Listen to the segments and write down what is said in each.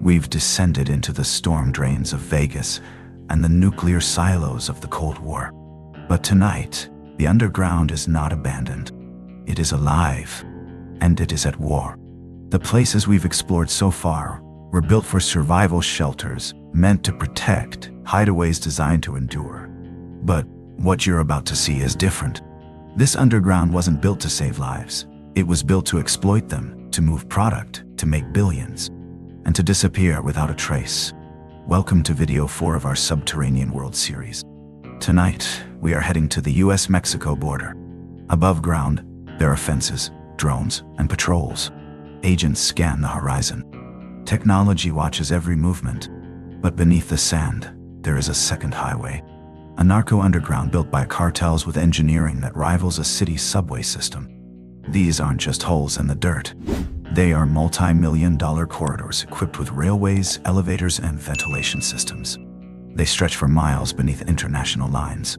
We've descended into the storm drains of Vegas and the nuclear silos of the Cold War. But tonight, the underground is not abandoned. It is alive, and it is at war. The places we've explored so far were built for survival shelters, meant to protect, hideaways designed to endure. But what you're about to see is different. This underground wasn't built to save lives. It was built to exploit them, to move product, to make billions, and to disappear without a trace. Welcome to video 4 of our Subterranean World series. Tonight, we are heading to the US-Mexico border. Above ground, there are fences, drones, and patrols. Agents scan the horizon. Technology watches every movement. But beneath the sand, there is a second highway. A narco-underground built by cartels with engineering that rivals a city subway system. These aren't just holes in the dirt. They are multi-million-dollar corridors equipped with railways, elevators, and ventilation systems. They stretch for miles beneath international lines.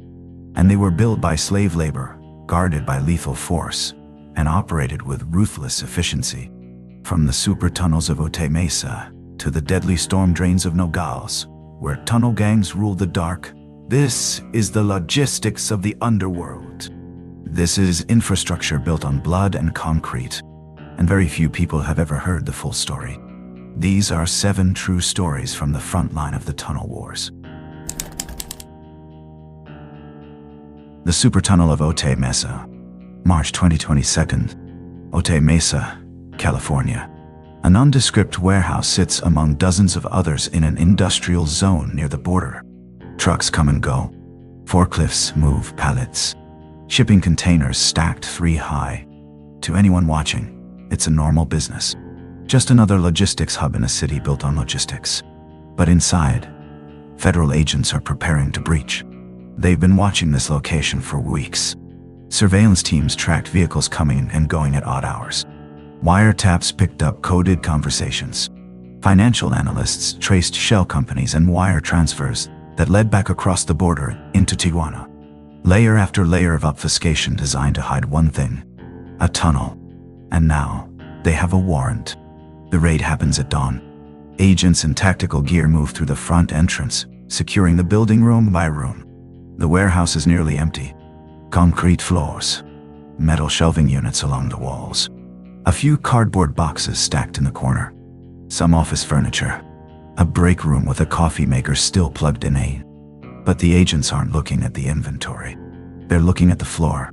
And they were built by slave labor, guarded by lethal force, and operated with ruthless efficiency. From the super tunnels of Otay Mesa to the deadly storm drains of Nogales, where tunnel gangs rule the dark, this is the logistics of the underworld. This is infrastructure built on blood and concrete, and very few people have ever heard the full story. These are 7 true stories from the front line of the tunnel wars. The super tunnel of Otay Mesa, March 2022. Otay Mesa, California. A nondescript warehouse sits among dozens of others in an industrial zone near the border. Trucks come and go. Forklifts move pallets. Shipping containers stacked 3 high. To anyone watching, it's a normal business. Just another logistics hub in a city built on logistics. But inside, federal agents are preparing to breach. They've been watching this location for weeks. Surveillance teams tracked vehicles coming and going at odd hours. Wiretaps picked up coded conversations. Financial analysts traced shell companies and wire transfers that led back across the border into Tijuana. Layer after layer of obfuscation designed to hide one thing: a tunnel. And now, they have a warrant. The raid happens at dawn. Agents in tactical gear move through the front entrance, securing the building room by room. The warehouse is nearly empty. Concrete floors, metal shelving units along the walls. A few cardboard boxes stacked in the corner. Some office furniture. A break room with a coffee maker still plugged in. But the agents aren't looking at the inventory. They're looking at the floor.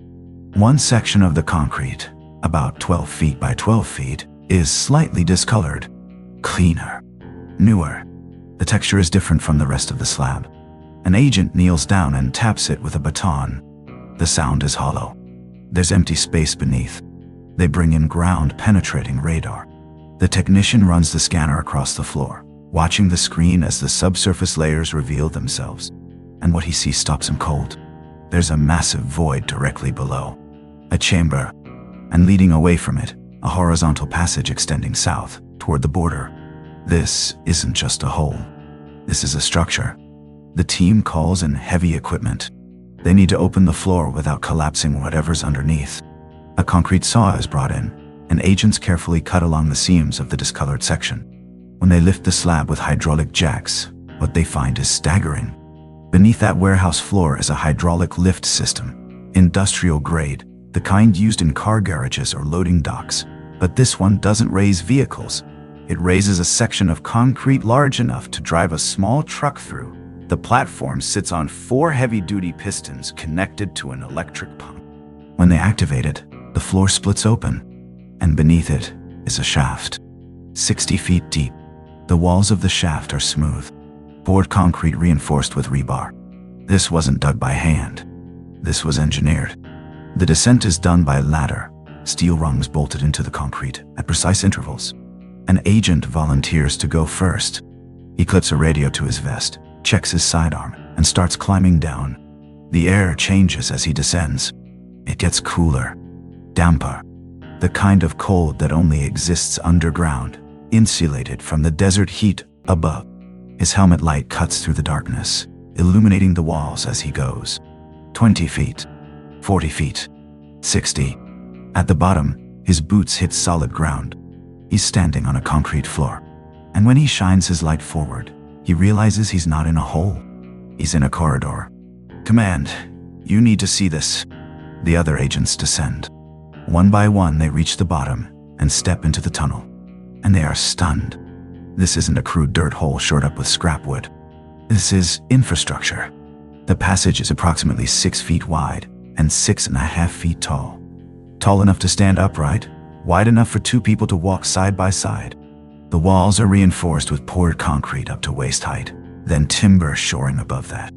One section of the concrete, about 12 feet by 12 feet, is slightly discolored. Cleaner. Newer. The texture is different from the rest of the slab. An agent kneels down and taps it with a baton. The sound is hollow. There's empty space beneath. They bring in ground-penetrating radar. The technician runs the scanner across the floor, watching the screen as the subsurface layers reveal themselves. And what he sees stops him cold. There's a massive void directly below. A chamber, and leading away from it, a horizontal passage extending south, toward the border. This isn't just a hole. This is a structure. The team calls in heavy equipment. They need to open the floor without collapsing whatever's underneath. A concrete saw is brought in, and agents carefully cut along the seams of the discolored section. When they lift the slab with hydraulic jacks, what they find is staggering. Beneath that warehouse floor is a hydraulic lift system, industrial grade, the kind used in car garages or loading docks. But this one doesn't raise vehicles. It raises a section of concrete large enough to drive a small truck through. The platform sits on 4 heavy-duty pistons connected to an electric pump. When they activate it, the floor splits open, and beneath it is a shaft, 60 feet deep. The walls of the shaft are smooth, poured concrete reinforced with rebar. This wasn't dug by hand. This was engineered. The descent is done by ladder, steel rungs bolted into the concrete at precise intervals. An agent volunteers to go first. He clips a radio to his vest, checks his sidearm, and starts climbing down. The air changes as he descends. It gets cooler, damper, the kind of cold that only exists underground, insulated from the desert heat above. His helmet light cuts through the darkness, illuminating the walls as he goes. 20 feet, 40 feet, 60. At the bottom, his boots hit solid ground. He's standing on a concrete floor. And when he shines his light forward, he realizes he's not in a hole. He's in a corridor. "Command, you need to see this." The other agents descend. One by one, they reach the bottom and step into the tunnel. And they are stunned. This isn't a crude dirt hole shored up with scrap wood. This is infrastructure. The passage is approximately 6 feet wide and 6.5 feet tall. Tall enough to stand upright, wide enough for 2 people to walk side by side. The walls are reinforced with poured concrete up to waist height, then timber shoring above that.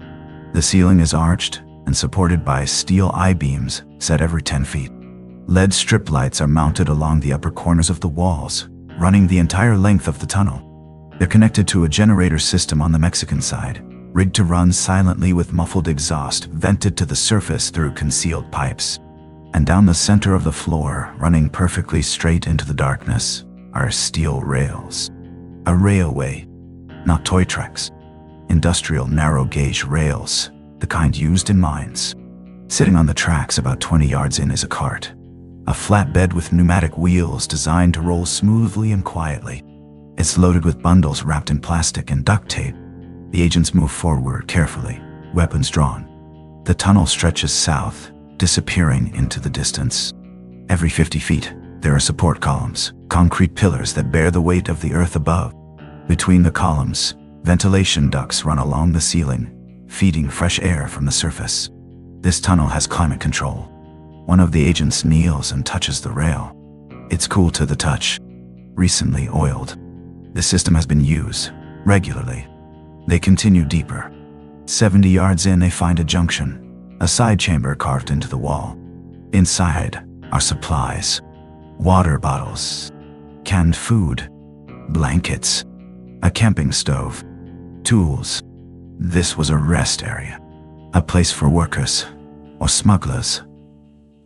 The ceiling is arched and supported by steel I-beams set every 10 feet. LED strip lights are mounted along the upper corners of the walls, running the entire length of the tunnel. They're connected to a generator system on the Mexican side, rigged to run silently with muffled exhaust vented to the surface through concealed pipes. And down the center of the floor, running perfectly straight into the darkness, are steel rails. A railway, not toy tracks. Industrial narrow-gauge rails, the kind used in mines. Sitting on the tracks about 20 yards in is a cart. A flatbed with pneumatic wheels designed to roll smoothly and quietly. It's loaded with bundles wrapped in plastic and duct tape. The agents move forward carefully, weapons drawn. The tunnel stretches south, disappearing into the distance. Every 50 feet, there are support columns, concrete pillars that bear the weight of the earth above. Between the columns, ventilation ducts run along the ceiling, feeding fresh air from the surface. This tunnel has climate control. One of the agents kneels and touches the rail. It's cool to the touch, recently oiled. The system has been used regularly. They continue deeper. 70 yards in, they find a junction, a side chamber carved into the wall. Inside are supplies, water bottles, canned food, blankets, a camping stove, tools. This was a rest area, a place for workers or smugglers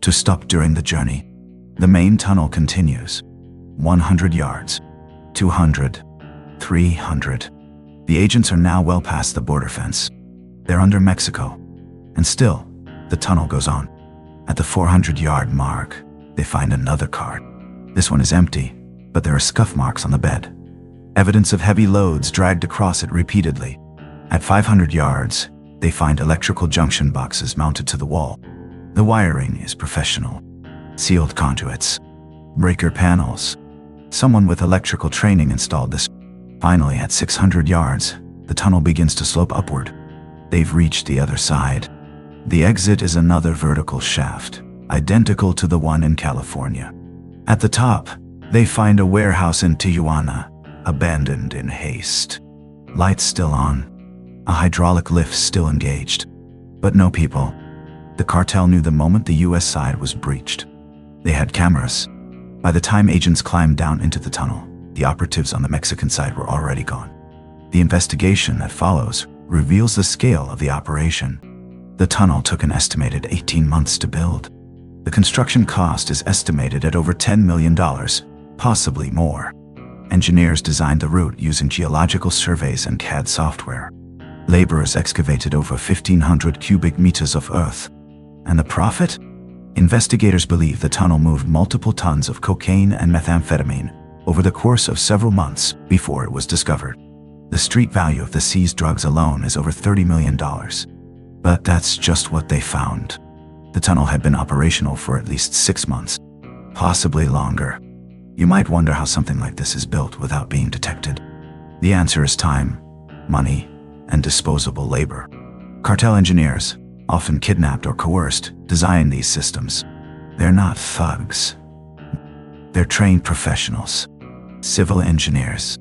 to stop during the journey. The main tunnel continues. 100 yards, 200, 300. The agents are now well past the border fence. They're under Mexico. And still, the tunnel goes on. At the 400-yard mark, they find another cart. This one is empty, but there are scuff marks on the bed. Evidence of heavy loads dragged across it repeatedly. At 500 yards, they find electrical junction boxes mounted to the wall. The wiring is professional. Sealed conduits, breaker panels. Someone with electrical training installed this. Finally, at 600 yards, the tunnel begins to slope upward. They've reached the other side. The exit is another vertical shaft, identical to the one in California. At the top, they find a warehouse in Tijuana, abandoned in haste. Lights still on. A hydraulic lift still engaged. But no people. The cartel knew the moment the US side was breached. They had cameras. By the time agents climbed down into the tunnel, the operatives on the Mexican side were already gone. The investigation that follows reveals the scale of the operation. The tunnel took an estimated 18 months to build. The construction cost is estimated at over $10 million, possibly more. Engineers designed the route using geological surveys and CAD software. Laborers excavated over 1,500 cubic meters of earth. And the profit? Investigators believe the tunnel moved multiple tons of cocaine and methamphetamine over the course of several months before it was discovered. The street value of the seized drugs alone is over $30 million. But that's just what they found. The tunnel had been operational for at least 6 months, possibly longer. You might wonder how something like this is built without being detected. The answer is time, money, and disposable labor. Cartel engineers, often kidnapped or coerced, design these systems. They're not thugs. They're trained professionals, civil engineers,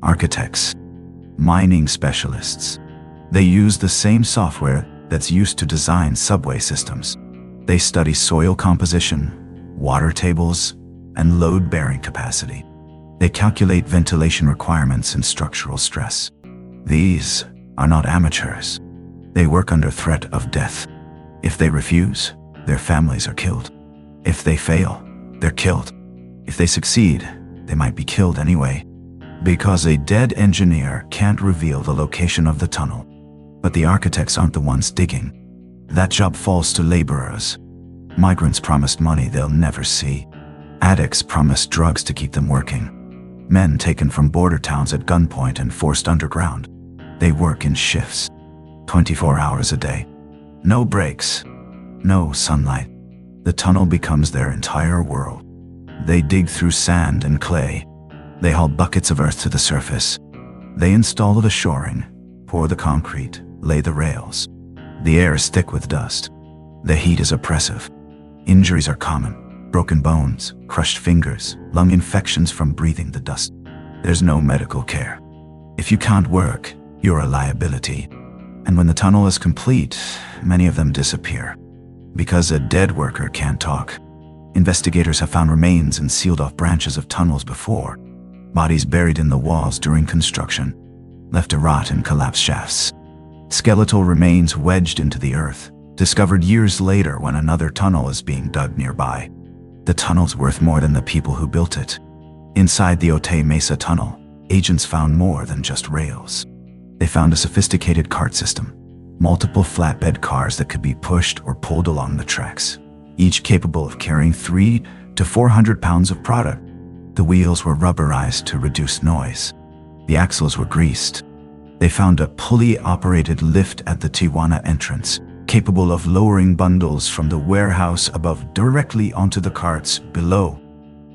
architects, mining specialists. They use the same software that's used to design subway systems. They study soil composition, water tables, and load-bearing capacity. They calculate ventilation requirements and structural stress. These are not amateurs. They work under threat of death. If they refuse, their families are killed. If they fail, they're killed. If they succeed, they might be killed anyway. Because a dead engineer can't reveal the location of the tunnel. But the architects aren't the ones digging. That job falls to laborers. Migrants promised money they'll never see. Addicts promised drugs to keep them working. Men taken from border towns at gunpoint and forced underground. They work in shifts, 24 hours a day. No breaks, no sunlight. The tunnel becomes their entire world. They dig through sand and clay. They haul buckets of earth to the surface. They install the shoring, pour the concrete, lay the rails. The air is thick with dust. The heat is oppressive. Injuries are common. Broken bones, crushed fingers, lung infections from breathing the dust. There's no medical care. If you can't work, you're a liability. And when the tunnel is complete, many of them disappear. Because a dead worker can't talk. Investigators have found remains in sealed-off branches of tunnels before. Bodies buried in the walls during construction, left to rot in collapsed shafts. Skeletal remains wedged into the earth, discovered years later when another tunnel is being dug nearby. The tunnel's worth more than the people who built it. Inside the Otay Mesa tunnel, agents found more than just rails. They found a sophisticated cart system, multiple flatbed cars that could be pushed or pulled along the tracks, each capable of carrying 300 to 400 pounds of product. The wheels were rubberized to reduce noise. The axles were greased. They found a pulley-operated lift at the Tijuana entrance, capable of lowering bundles from the warehouse above directly onto the carts below.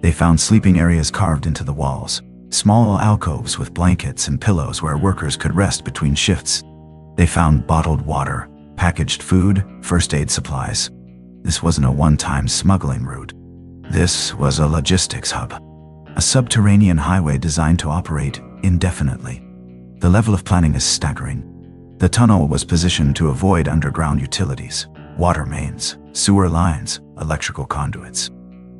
They found sleeping areas carved into the walls, small alcoves with blankets and pillows where workers could rest between shifts. They found bottled water, packaged food, first aid supplies. This wasn't a one-time smuggling route. This was a logistics hub, a subterranean highway designed to operate indefinitely. The level of planning is staggering. The tunnel was positioned to avoid underground utilities, water mains, sewer lines, electrical conduits.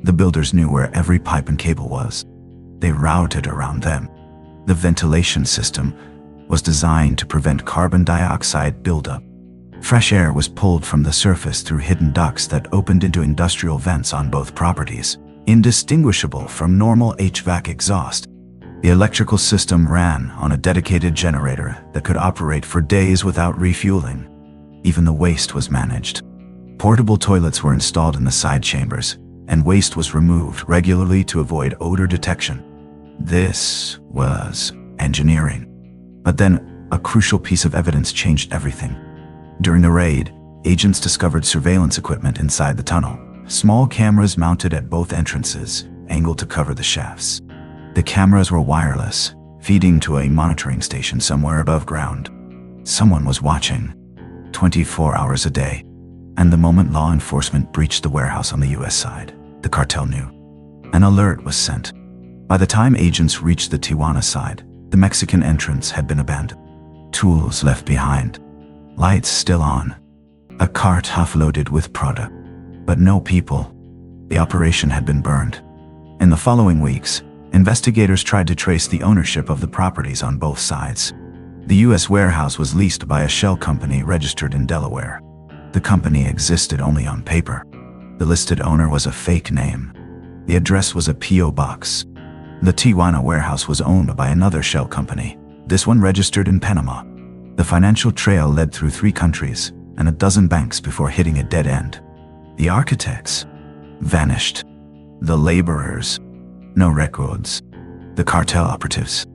The builders knew where every pipe and cable was. They routed around them. The ventilation system was designed to prevent carbon dioxide buildup. Fresh air was pulled from the surface through hidden ducts that opened into industrial vents on both properties, indistinguishable from normal HVAC exhaust. The electrical system ran on a dedicated generator that could operate for days without refueling. Even the waste was managed. Portable toilets were installed in the side chambers, and waste was removed regularly to avoid odor detection. This was engineering. But then, a crucial piece of evidence changed everything. During the raid, agents discovered surveillance equipment inside the tunnel. Small cameras mounted at both entrances, angled to cover the shafts. The cameras were wireless, feeding to a monitoring station somewhere above ground. Someone was watching, 24 hours a day. And the moment law enforcement breached the warehouse on the US side, the cartel knew. An alert was sent. By the time agents reached the Tijuana side, the Mexican entrance had been abandoned. Tools left behind. Lights still on. A cart half-loaded with product. But no people. The operation had been burned. In the following weeks, investigators tried to trace the ownership of the properties on both sides. The US warehouse was leased by a shell company registered in Delaware. The company existed only on paper. The listed owner was a fake name. The address was a P.O. box. The Tijuana warehouse was owned by another shell company, this one registered in Panama. The financial trail led through 3 countries and a dozen banks before hitting a dead end. The architects vanished. The laborers, no records. The cartel operatives,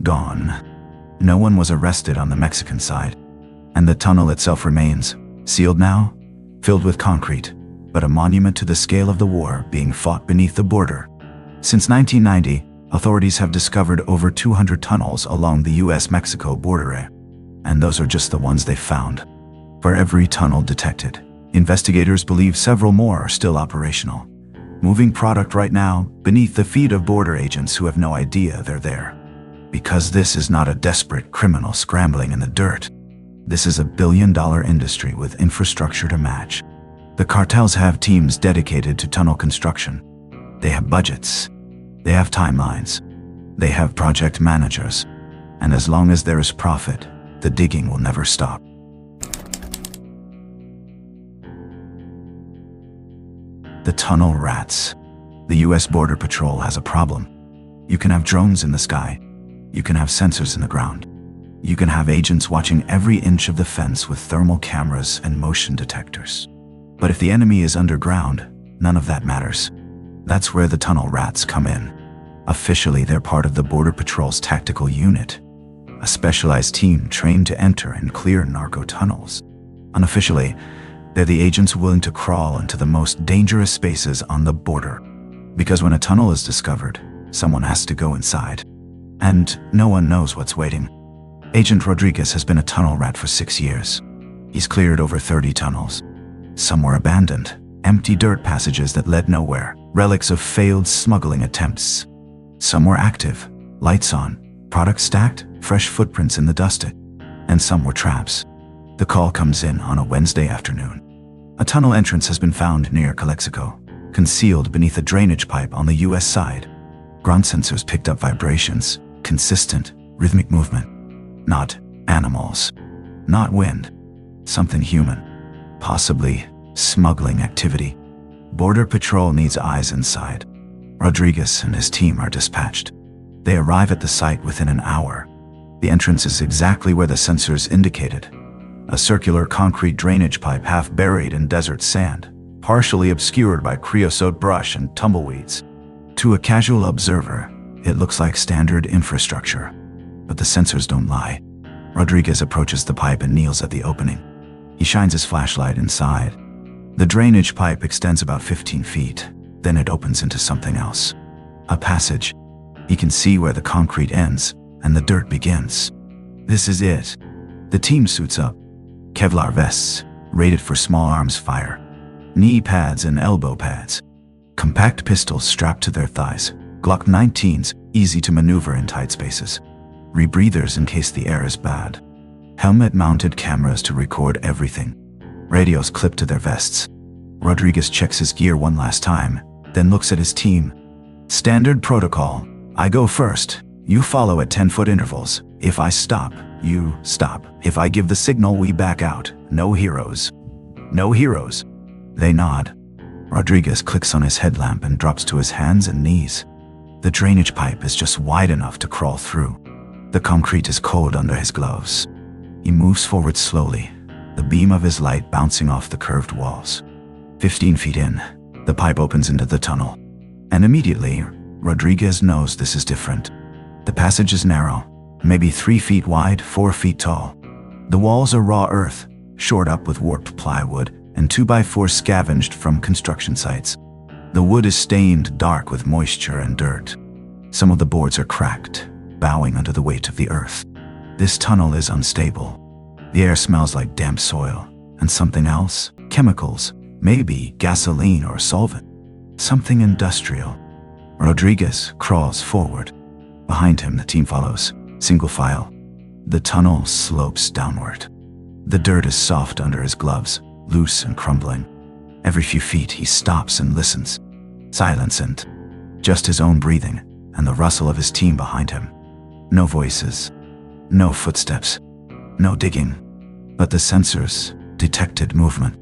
gone. No one was arrested on the Mexican side. And the tunnel itself remains, sealed now, filled with concrete, but a monument to the scale of the war being fought beneath the border. Since 1990, authorities have discovered over 200 tunnels along the US-Mexico border, and those are just the ones they found. For every tunnel detected, investigators believe several more are still operational, moving product right now beneath the feet of border agents who have no idea they're there. Because this is not a desperate criminal scrambling in the dirt. This is a billion-dollar industry with infrastructure to match. The cartels have teams dedicated to tunnel construction. They have budgets. They have timelines. They have project managers. And as long as there is profit, the digging will never stop. The tunnel rats. The US Border Patrol has a problem. You can have drones in the sky. You can have sensors in the ground. You can have agents watching every inch of the fence with thermal cameras and motion detectors. But if the enemy is underground, none of that matters. That's where the tunnel rats come in. Officially, they're part of the Border Patrol's tactical unit, a specialized team trained to enter and clear narco tunnels. Unofficially, they're the agents willing to crawl into the most dangerous spaces on the border. Because when a tunnel is discovered, someone has to go inside. And no one knows what's waiting. Agent Rodriguez has been a tunnel rat for 6 years. He's cleared over 30 tunnels. Some were abandoned, empty dirt passages that led nowhere, relics of failed smuggling attempts. Some were active, lights on, products stacked, fresh footprints in the dust. And some were traps. The call comes in on a Wednesday afternoon. A tunnel entrance has been found near Calexico, concealed beneath a drainage pipe on the US side. Ground sensors picked up vibrations, consistent, rhythmic movement. Not animals. Not wind. Something human. Possibly smuggling activity. Border Patrol needs eyes inside. Rodriguez and his team are dispatched. They arrive at the site within an hour. The entrance is exactly where the sensors indicated. A circular concrete drainage pipe half buried in desert sand, partially obscured by creosote brush and tumbleweeds. To a casual observer, it looks like standard infrastructure. But the sensors don't lie. Rodriguez approaches the pipe and kneels at the opening. He shines his flashlight inside. The drainage pipe extends about 15 feet. Then it opens into something else. A passage. He can see where the concrete ends and the dirt begins. This is it. The team suits up. Kevlar vests, rated for small arms fire. Knee pads and elbow pads. Compact pistols strapped to their thighs. Glock 19s, easy to maneuver in tight spaces. Rebreathers in case the air is bad. Helmet-mounted cameras to record everything. Radios clipped to their vests. Rodriguez checks his gear one last time, then looks at his team. Standard protocol. I go first. You follow at 10-foot intervals. If I stop, you stop. If I give the signal, we back out. No heroes. No heroes. They nod. Rodriguez clicks on his headlamp and drops to his hands and knees. The drainage pipe is just wide enough to crawl through. The concrete is cold under his gloves. He moves forward slowly, the beam of his light bouncing off the curved walls. 15 feet in, the pipe opens into the tunnel. And immediately, Rodriguez knows this is different. The passage is narrow, maybe 3 feet wide, 4 feet tall. The walls are raw earth, shored up with warped plywood and 2x4 scavenged from construction sites. The wood is stained dark with moisture and dirt. Some of the boards are cracked, bowing under the weight of the earth. This tunnel is unstable. The air smells like damp soil, and something else, chemicals, maybe gasoline or solvent. Something industrial. Rodriguez crawls forward. Behind him, the team follows, single file. The tunnel slopes downward. The dirt is soft under his gloves, loose and crumbling. Every few feet, he stops and listens. Silence and just his own breathing and the rustle of his team behind him. No voices, no footsteps, no digging. But the sensors detected movement.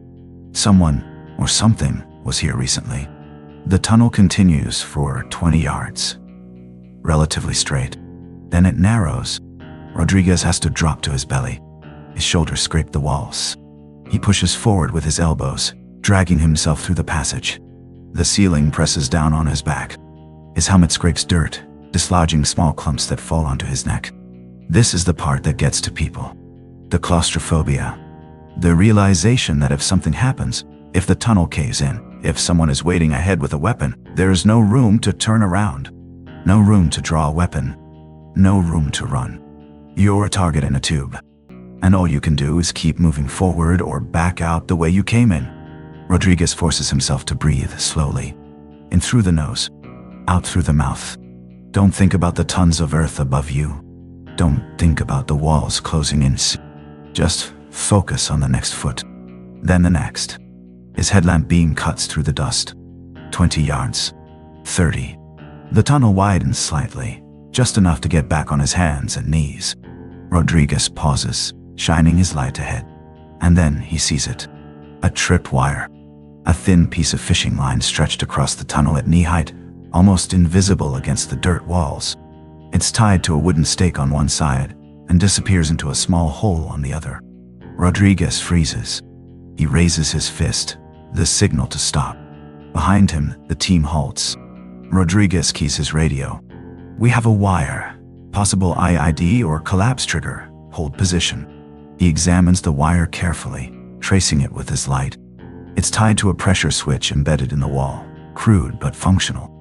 Someone or something was here recently. The tunnel continues for 20 yards, relatively straight. Then it narrows. Rodriguez has to drop to his belly. His shoulders scrape the walls. He pushes forward with his elbows, dragging himself through the passage. The ceiling presses down on his back. His helmet scrapes dirt, dislodging small clumps that fall onto his neck. This is the part that gets to people. The claustrophobia. The realization that if something happens, if the tunnel caves in, if someone is waiting ahead with a weapon, there is no room to turn around. No room to draw a weapon. No room to run. You're a target in a tube. And all you can do is keep moving forward or back out the way you came in. Rodriguez forces himself to breathe slowly. In through the nose, out through the mouth. Don't think about the tons of earth above you. Don't think about the walls closing in. Just focus on the next foot. Then the next. His headlamp beam cuts through the dust. 20 yards. 30. The tunnel widens slightly, just enough to get back on his hands and knees. Rodriguez pauses, shining his light ahead. And then he sees it. A tripwire. A thin piece of fishing line stretched across the tunnel at knee height, almost invisible against the dirt walls. It's tied to a wooden stake on one side and disappears into a small hole on the other. Rodriguez freezes. He raises his fist, the signal to stop. Behind him, the team halts. Rodriguez keys his radio. We have a wire, possible IID or collapse trigger. Hold position. He examines the wire carefully, tracing it with his light. It's tied to a pressure switch embedded in the wall, crude but functional.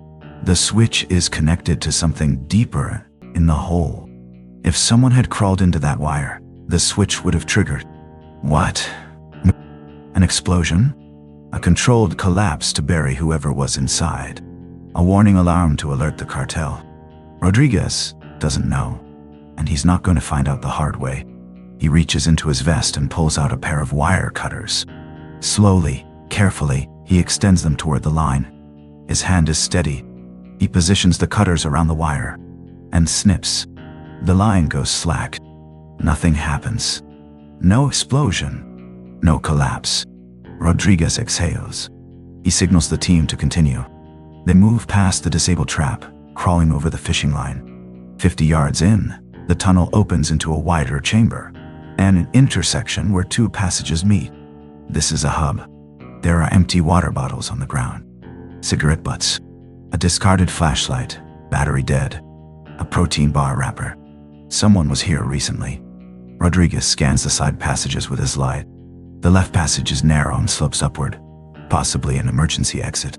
The switch is connected to something deeper in the hole. If someone had crawled into that wire, the switch would have triggered. What? An explosion? A controlled collapse to bury whoever was inside. A warning alarm to alert the cartel. Rodriguez doesn't know, and he's not going to find out the hard way. He reaches into his vest and pulls out a pair of wire cutters. Slowly, carefully, he extends them toward the line. His hand is steady. He positions the cutters around the wire and snips. The line goes slack. Nothing happens. No explosion. No collapse. Rodriguez exhales. He signals the team to continue. They move past the disabled trap, crawling over the fishing line. 50 yards in, the tunnel opens into a wider chamber, an intersection where two passages meet. This is a hub. There are empty water bottles on the ground, cigarette butts, a discarded flashlight, battery dead, a protein bar wrapper. Someone was here recently. Rodriguez scans the side passages with his light. The left passage is narrow and slopes upward, possibly an emergency exit.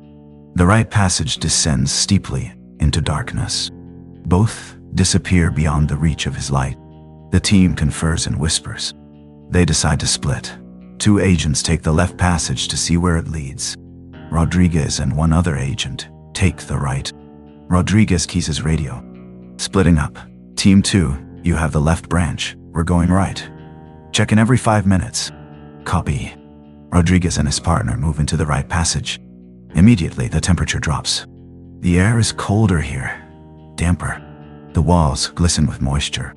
The right passage descends steeply into darkness. Both disappear beyond the reach of his light. The team confers in whispers. They decide to split. Two agents take the left passage to see where it leads. Rodriguez and one other agent take the right. Rodriguez keys his radio. Splitting up. Team 2, you have the left branch. We're going right. Check in every 5 minutes. Copy. Rodriguez and his partner move into the right passage. Immediately, the temperature drops. The air is colder here, damper. The walls glisten with moisture.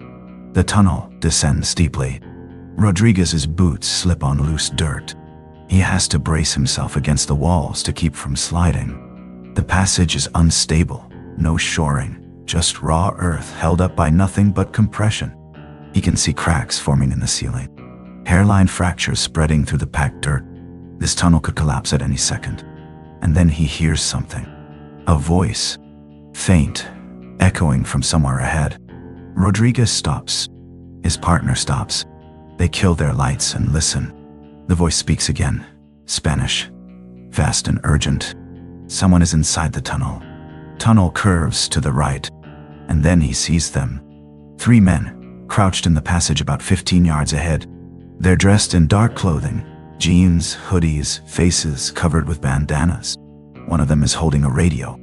The tunnel descends steeply. Rodriguez's boots slip on loose dirt. He has to brace himself against the walls to keep from sliding. The passage is unstable, no shoring, just raw earth held up by nothing but compression. He can see cracks forming in the ceiling. Hairline fractures spreading through the packed dirt. This tunnel could collapse at any second. And then he hears something. A voice. Faint, echoing from somewhere ahead. Rodriguez stops. His partner stops. They kill their lights and listen. The voice speaks again. Spanish. Fast and urgent. Someone is inside the tunnel. Tunnel curves to the right. And then he sees them. 3 men, crouched in the passage about 15 yards ahead. They're dressed in dark clothing, jeans, hoodies, faces covered with bandanas. One of them is holding a radio.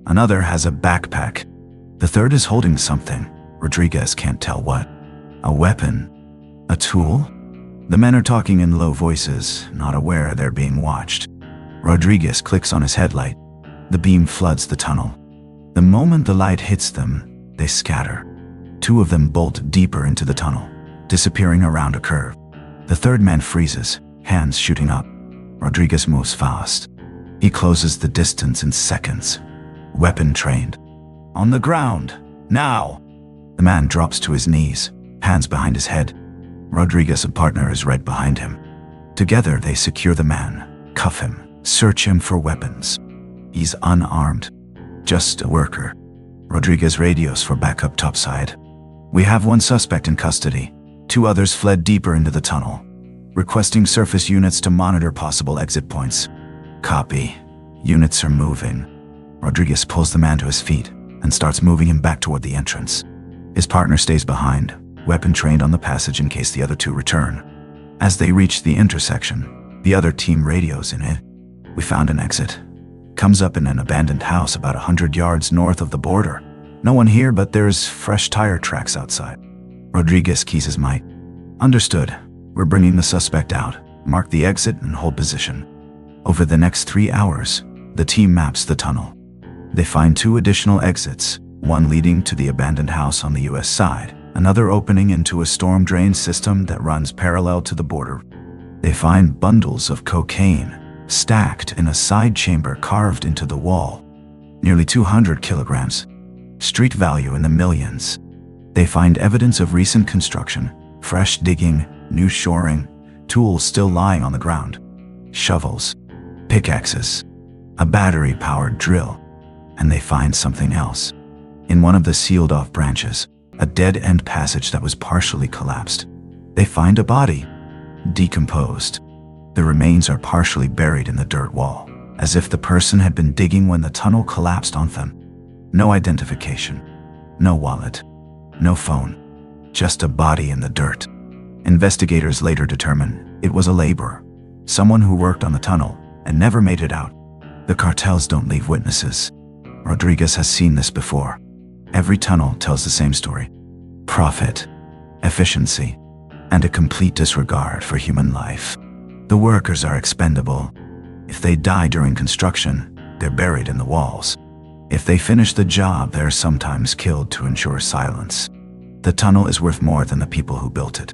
Another has a backpack. The third is holding something. Rodriguez can't tell what. A weapon? A tool? The men are talking in low voices, not aware they're being watched. Rodriguez clicks on his headlight. The beam floods the tunnel. The moment the light hits them, they scatter. 2 of them bolt deeper into the tunnel, disappearing around a curve. The third man freezes, hands shooting up. Rodriguez moves fast. He closes the distance in seconds. Weapon trained. On the ground, now! The man drops to his knees, hands behind his head. Rodriguez's partner is right behind him. Together they secure the man, cuff him, search him for weapons. He's unarmed, just a worker. Rodriguez radios for backup topside. We have 1 suspect in custody. 2 others fled deeper into the tunnel, requesting surface units to monitor possible exit points. Copy. Units are moving. Rodriguez pulls the man to his feet and starts moving him back toward the entrance. His partner stays behind, weapon trained on the passage in case the other 2 return. As they reach the intersection, the other team radios in it. We found an exit. Comes up in an abandoned house about 100 yards north of the border. No one here, but there's fresh tire tracks outside. Rodriguez keys his mic. Understood. We're bringing the suspect out. Mark the exit and hold position. Over the next 3 hours, the team maps the tunnel. They find 2 additional exits, one leading to the abandoned house on the US side, another opening into a storm drain system that runs parallel to the border. They find bundles of cocaine stacked in a side chamber carved into the wall. Nearly 200 kilograms. Street value in the millions. They find evidence of recent construction, fresh digging, new shoring, tools still lying on the ground. Shovels, pickaxes, a battery-powered drill, and they find something else. In one of the sealed-off branches, a dead-end passage that was partially collapsed, they find a body, decomposed. The remains are partially buried in the dirt wall, as if the person had been digging when the tunnel collapsed on them. No identification, no wallet, no phone, just a body in the dirt. Investigators later determine it was a laborer, someone who worked on the tunnel and never made it out. The cartels don't leave witnesses. Rodriguez has seen this before. Every tunnel tells the same story: profit, efficiency, and a complete disregard for human life. The workers are expendable. If they die during construction, they're buried in the walls. If they finish the job, they're sometimes killed to ensure silence. The tunnel is worth more than the people who built it.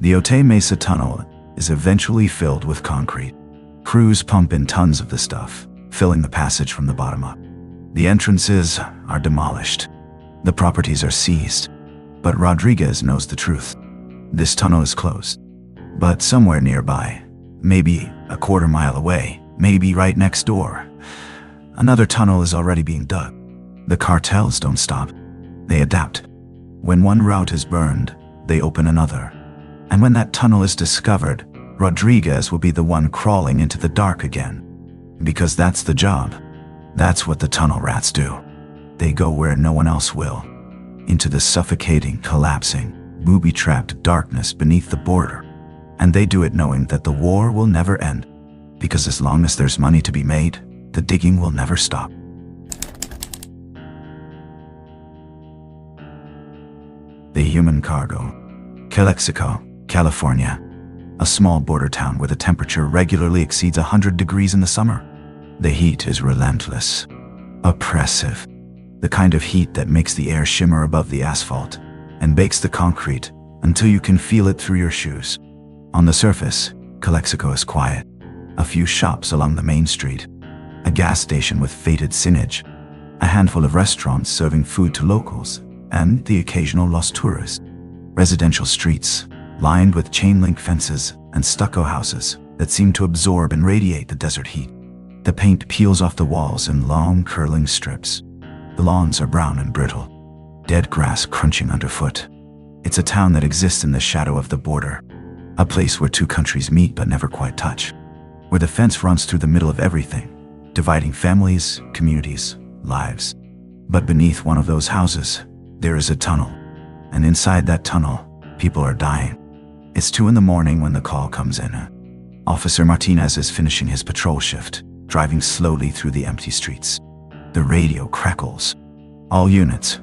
The Otay Mesa tunnel is eventually filled with concrete. Crews pump in tons of the stuff, filling the passage from the bottom up. The entrances are demolished. The properties are seized. But Rodriguez knows the truth. This tunnel is closed. But somewhere nearby, maybe a quarter mile away, maybe right next door, another tunnel is already being dug. The cartels don't stop. They adapt. When one route is burned, they open another. And when that tunnel is discovered, Rodriguez will be the one crawling into the dark again. Because that's the job. That's what the tunnel rats do. They go where no one else will. Into the suffocating, collapsing, booby-trapped darkness beneath the border. And they do it knowing that the war will never end. Because as long as there's money to be made, the digging will never stop. The human cargo. Calexico, California. A small border town where the temperature regularly exceeds 100 degrees in the summer. The heat is relentless, oppressive. The kind of heat that makes the air shimmer above the asphalt and bakes the concrete until you can feel it through your shoes. On the surface, Calexico is quiet. A few shops along the main street, a gas station with faded signage, a handful of restaurants serving food to locals, and the occasional lost tourist. Residential streets, lined with chain-link fences and stucco houses that seem to absorb and radiate the desert heat. The paint peels off the walls in long, curling strips. The lawns are brown and brittle, dead grass crunching underfoot. It's a town that exists in the shadow of the border, a place where two countries meet but never quite touch, where the fence runs through the middle of everything, dividing families, communities, lives. But beneath one of those houses, there is a tunnel, and inside that tunnel, people are dying. It's 2 a.m. when the call comes in. Officer Martinez is finishing his patrol shift, driving slowly through the empty streets. The radio crackles. All units,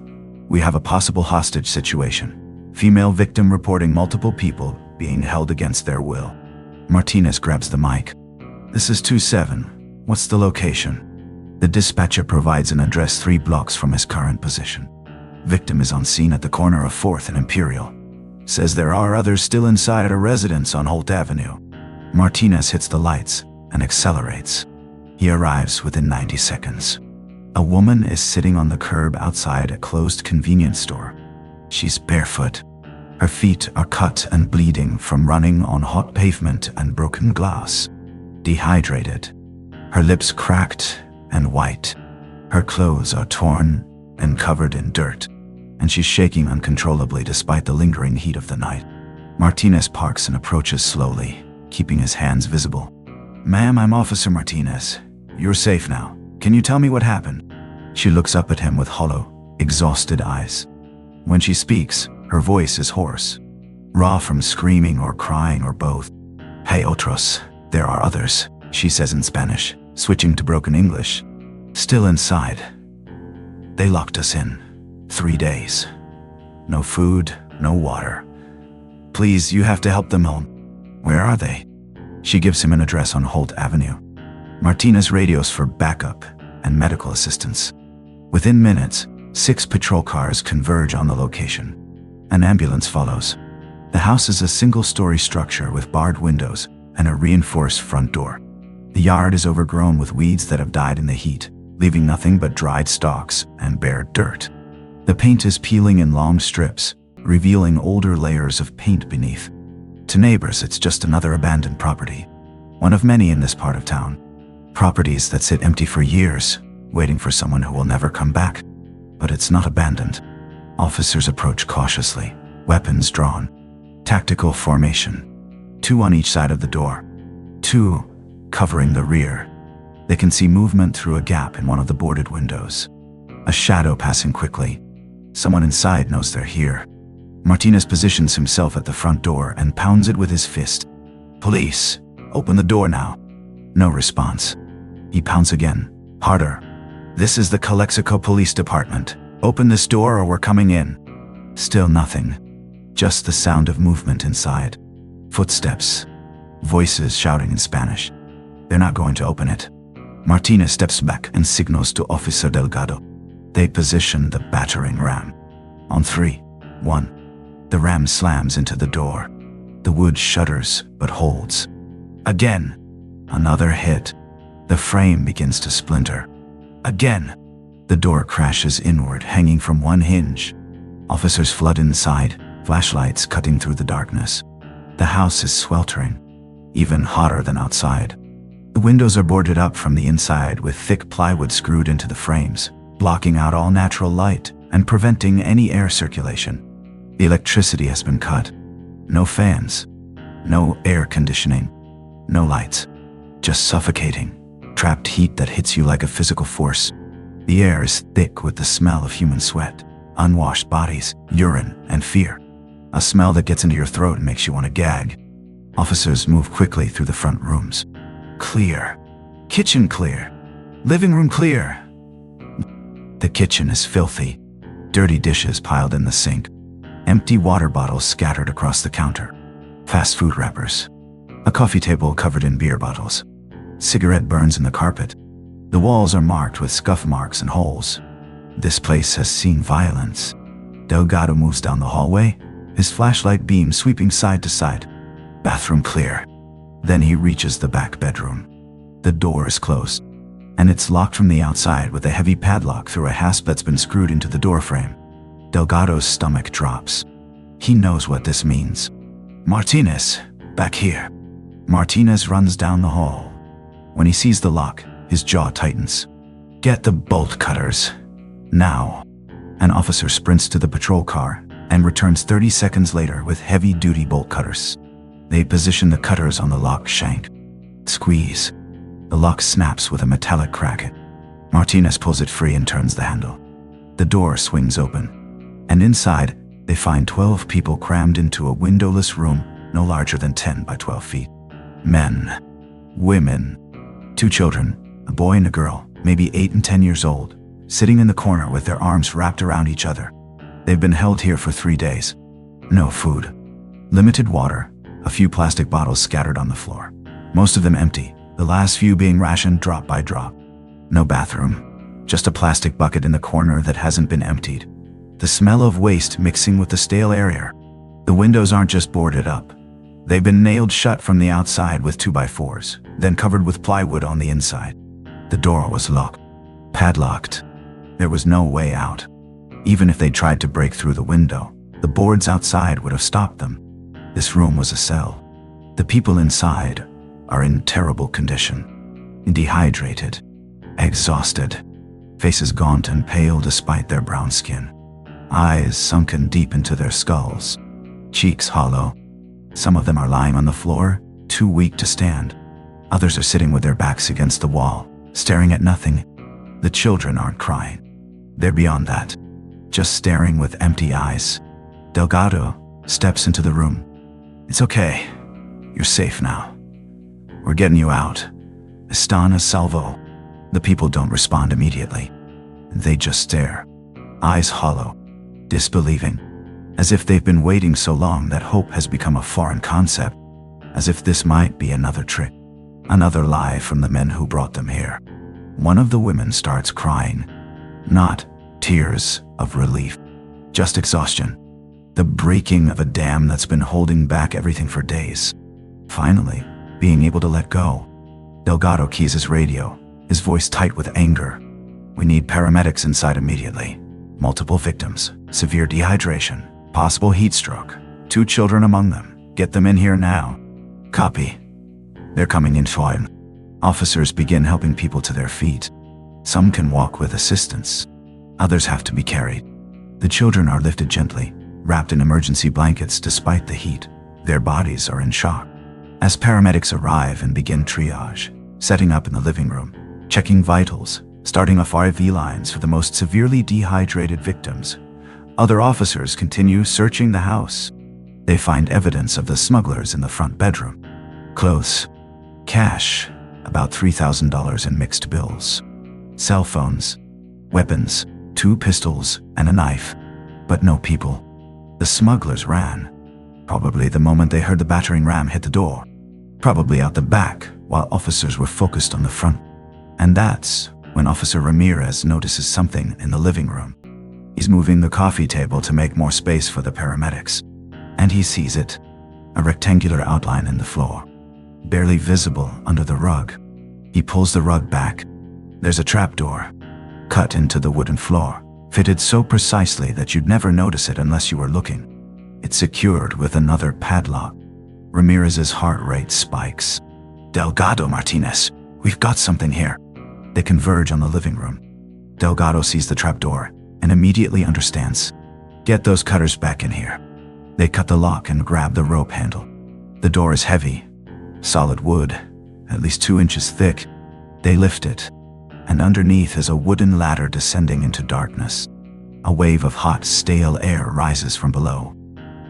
we have a possible hostage situation. Female victim reporting multiple people being held against their will. Martinez grabs the mic. This is 2-7. What's the location? The dispatcher provides an address 3 blocks from his current position. Victim is on scene at the corner of 4th and Imperial. Says there are others still inside a residence on Holt Avenue. Martinez hits the lights and accelerates. He arrives within 90 seconds. A woman is sitting on the curb outside a closed convenience store. She's barefoot. Her feet are cut and bleeding from running on hot pavement and broken glass. Dehydrated. Her lips cracked and white. Her clothes are torn and covered in dirt, and she's shaking uncontrollably despite the lingering heat of the night. Martinez parks and approaches slowly, keeping his hands visible. Ma'am, I'm Officer Martinez. You're safe now. Can you tell me what happened? She looks up at him with hollow, exhausted eyes. When she speaks, her voice is hoarse, raw from screaming or crying or both. Hay otros, there are others, she says in Spanish, switching to broken English. Still inside. They locked us in. 3 days. No food, no water. Please, you have to help them home. Where are they? She gives him an address on Holt Avenue. Martinez radios for backup and medical assistance. Within minutes, 6 patrol cars converge on the location. An ambulance follows. The house is a single-story structure with barred windows and a reinforced front door. The yard is overgrown with weeds that have died in the heat, leaving nothing but dried stalks and bare dirt. The paint is peeling in long strips, revealing older layers of paint beneath. To neighbors, it's just another abandoned property. One of many in this part of town. Properties that sit empty for years, waiting for someone who will never come back. but it's not abandoned. Officers approach cautiously, weapons drawn. Tactical formation. 2 on each side of the door. 2 covering the rear. They can see movement through a gap in one of the boarded windows. A shadow passing quickly. Someone inside knows they're here. Martinez positions himself at the front door and pounds it with his fist. "Police, open the door now." No response. He pounds again, harder. "This is the Calexico Police Department. Open this door or we're coming in." Still nothing. Just the sound of movement inside. Footsteps. Voices shouting in Spanish. They're not going to open it. Martinez steps back and signals to Officer Delgado. They position the battering ram. On 3, 1. The ram slams into the door. The wood shudders but holds. Again. Another hit. The frame begins to splinter. Again. The door crashes inward, hanging from one hinge. Officers flood inside, flashlights cutting through the darkness. The house is sweltering, even hotter than outside. The windows are boarded up from the inside with thick plywood screwed into the frames, blocking out all natural light and preventing any air circulation. The electricity has been cut. No fans, no air conditioning, no lights. Just suffocating, trapped heat that hits you like a physical force. The air is thick with the smell of human sweat, unwashed bodies, urine, and fear. A smell that gets into your throat and makes you want to gag. Officers move quickly through the front rooms. Clear. Kitchen clear. Living room clear. The kitchen is filthy. Dirty dishes piled in the sink. Empty water bottles scattered across the counter. Fast food wrappers. A coffee table covered in beer bottles. Cigarette burns in the carpet. The walls are marked with scuff marks and holes. This place has seen violence. Delgado moves down the hallway, his flashlight beam sweeping side to side. Bathroom clear. Then he reaches the back bedroom. The door is closed, and it's locked from the outside with a heavy padlock through a hasp that's been screwed into the doorframe. Delgado's stomach drops. He knows what this means. "Martinez, back here." Martinez runs down the hall. When he sees the lock, his jaw tightens. "Get the bolt cutters. Now." An officer sprints to the patrol car and returns 30 seconds later with heavy-duty bolt cutters. They position the cutters on the lock shank. Squeeze. The lock snaps with a metallic crack. Martinez pulls it free and turns the handle. The door swings open, and inside, they find 12 people crammed into a windowless room no larger than 10 by 12 feet. Men. Women. 2 children, a boy and a girl, maybe 8 and 10 years old, sitting in the corner with their arms wrapped around each other. They've been held here for 3 days. No food. Limited water, a few plastic bottles scattered on the floor. Most of them empty, the last few being rationed drop by drop. No bathroom, just a plastic bucket in the corner that hasn't been emptied. The smell of waste mixing with the stale air. The windows aren't just boarded up. They've been nailed shut from the outside with 2x4s, then covered with plywood on the inside. The door was locked. Padlocked. There was no way out. Even if they tried to break through the window, the boards outside would have stopped them. This room was a cell. The people inside are in terrible condition. Dehydrated. Exhausted. Faces gaunt and pale despite their brown skin. Eyes sunken deep into their skulls. Cheeks hollow. Some of them are lying on the floor, too weak to stand. Others are sitting with their backs against the wall, staring at nothing. The children aren't crying. They're beyond that. Just staring with empty eyes. Delgado steps into the room. "It's okay. You're safe now. We're getting you out. Están a salvo." The people don't respond immediately. They just stare. Eyes hollow. Disbelieving. As if they've been waiting so long that hope has become a foreign concept. As if this might be another trick. Another lie from the men who brought them here. One of the women starts crying. Not tears of relief. Just exhaustion. The breaking of a dam that's been holding back everything for days. Finally, being able to let go. Delgado keys his radio, his voice tight with anger. "We need paramedics inside immediately. Multiple victims, severe dehydration, possible heat stroke, 2 children among them. Get them in here now." "Copy." They're coming in fine. Officers begin helping people to their feet. Some can walk with assistance. Others have to be carried. The children are lifted gently, wrapped in emergency blankets despite the heat. Their bodies are in shock. As paramedics arrive and begin triage, setting up in the living room, checking vitals, starting off IV lines for the most severely dehydrated victims, other officers continue searching the house. They find evidence of the smugglers in the front bedroom. Clothes, cash, about $3,000 in mixed bills, cell phones, weapons, 2 pistols, and a knife, but no people. The smugglers ran, probably the moment they heard the battering ram hit the door, probably out the back while officers were focused on the front. And that's when Officer Ramirez notices something in the living room. He's moving the coffee table to make more space for the paramedics, and he sees it, a rectangular outline in the floor, barely visible under the rug. He pulls the rug back. There's a trapdoor, cut into the wooden floor, fitted so precisely that you'd never notice it unless you were looking. It's secured with another padlock. Ramirez's heart rate spikes. Delgado, Martinez, we've got something here. They converge on the living room. Delgado sees the trapdoor and immediately understands. Get those cutters back in here. They cut the lock and grab the rope handle. The door is heavy, solid wood, at least 2 inches thick. They lift it, and underneath is a wooden ladder descending into darkness. A wave of hot, stale air rises from below.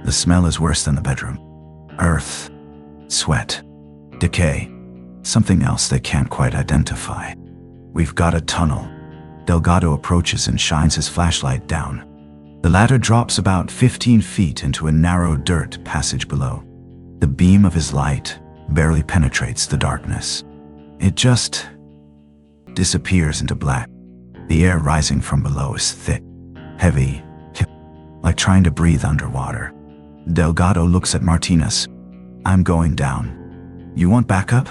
The smell is worse than the bedroom. Earth, sweat, decay, something else they can't quite identify. We've got a tunnel. Delgado approaches and shines his flashlight down. The ladder drops about 15 feet into a narrow dirt passage below. The beam of his light barely penetrates the darkness. It just disappears into black. The air rising from below is thick, heavy, like trying to breathe underwater. Delgado looks at Martinez. I'm going down. You want backup?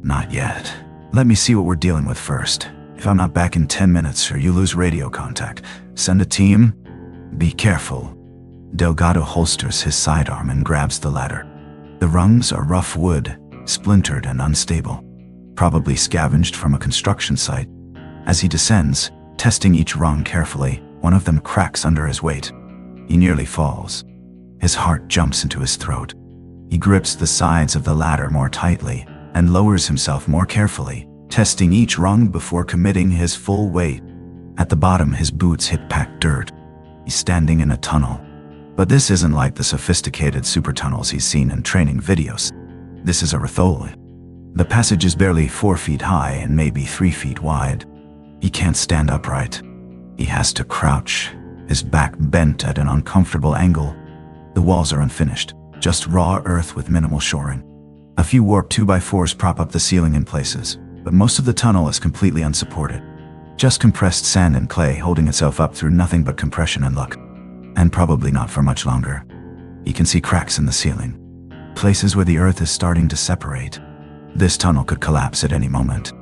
Not yet. Let me see what we're dealing with first. If I'm not back in 10 minutes or you lose radio contact, send a team. Be careful. Delgado holsters his sidearm and grabs the ladder. The rungs are rough wood, splintered and unstable, probably scavenged from a construction site. As he descends, testing each rung carefully, one of them cracks under his weight. He nearly falls. His heart jumps into his throat. He grips the sides of the ladder more tightly and lowers himself more carefully, testing each rung before committing his full weight. At the bottom, his boots hit packed dirt. He's standing in a tunnel. But this isn't like the sophisticated super tunnels he's seen in training videos. This is a Rathole. The passage is barely 4 feet high and maybe 3 feet wide. He can't stand upright. He has to crouch, his back bent at an uncomfortable angle. The walls are unfinished, just raw earth with minimal shoring. A few warped 2x4s prop up the ceiling in places, but most of the tunnel is completely unsupported. Just compressed sand and clay holding itself up through nothing but compression and luck. And probably not for much longer. He can see cracks in the ceiling, places where the earth is starting to separate. This tunnel could collapse at any moment.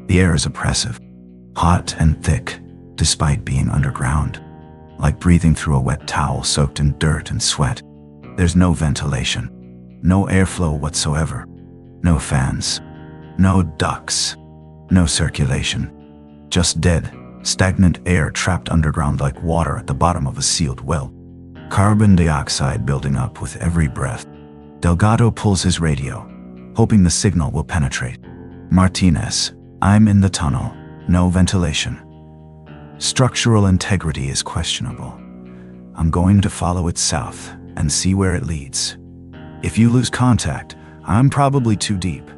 The air is oppressive, hot and thick, despite being underground, like breathing through a wet towel soaked in dirt and sweat. There's no ventilation, no airflow whatsoever, no fans, no ducts, no circulation, just dead, stagnant air trapped underground like water at the bottom of a sealed well. Carbon dioxide building up with every breath. Delgado pulls his radio, hoping the signal will penetrate. Martinez, I'm in the tunnel, no ventilation. Structural integrity is questionable. I'm going to follow it south and see where it leads. If you lose contact, I'm probably too deep.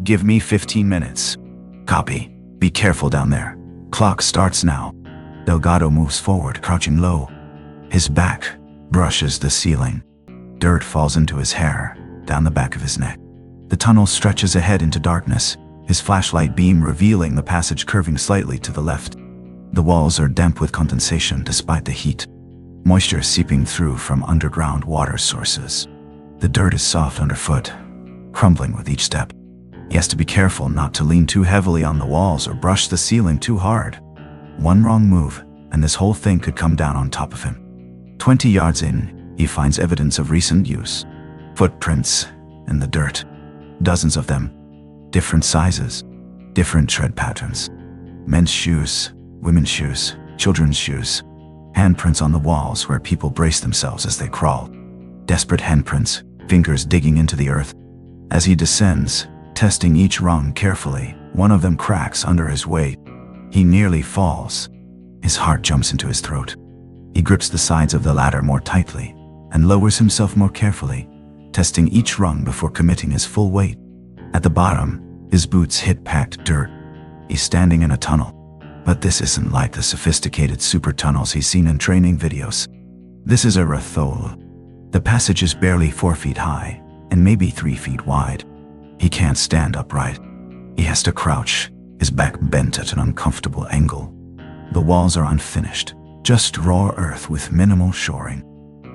Give me 15 minutes. Copy. Be careful down there. Clock starts now. Delgado moves forward, crouching low. His back brushes the ceiling. Dirt falls into his hair, down the back of his neck. The tunnel stretches ahead into darkness, his flashlight beam revealing the passage curving slightly to the left. The walls are damp with condensation despite the heat, moisture seeping through from underground water sources. The dirt is soft underfoot, crumbling with each step. He has to be careful not to lean too heavily on the walls or brush the ceiling too hard. One wrong move, and this whole thing could come down on top of him. 20 yards in, he finds evidence of recent use. Footprints in the dirt. Dozens of them. Different sizes, different tread patterns. Men's shoes, women's shoes, children's shoes, handprints on the walls where people brace themselves as they crawl. Desperate handprints, fingers digging into the earth. As he descends, testing each rung carefully, one of them cracks under his weight. He nearly falls. His heart jumps into his throat. He grips the sides of the ladder more tightly and lowers himself more carefully, testing each rung before committing his full weight. At the bottom, his boots hit packed dirt. He's standing in a tunnel. But this isn't like the sophisticated super tunnels he's seen in training videos. This is a rathole. The passage is barely 4 feet high and maybe 3 feet wide. He can't stand upright. He has to crouch, his back bent at an uncomfortable angle. The walls are unfinished, just raw earth with minimal shoring.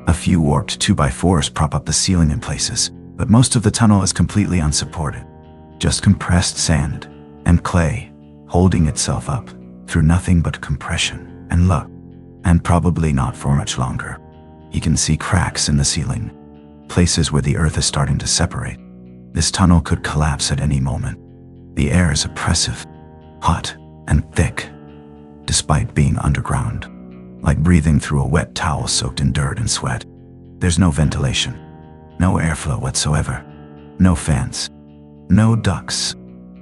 A few warped 2x4s prop up the ceiling in places, but most of the tunnel is completely unsupported. Just compressed sand and clay holding itself up through nothing but compression and luck. And probably not for much longer. He can see cracks in the ceiling, places where the earth is starting to separate. This tunnel could collapse at any moment. The air is oppressive, hot, and thick, despite being underground, like breathing through a wet towel soaked in dirt and sweat. There's no ventilation, no airflow whatsoever, no fans, no ducts,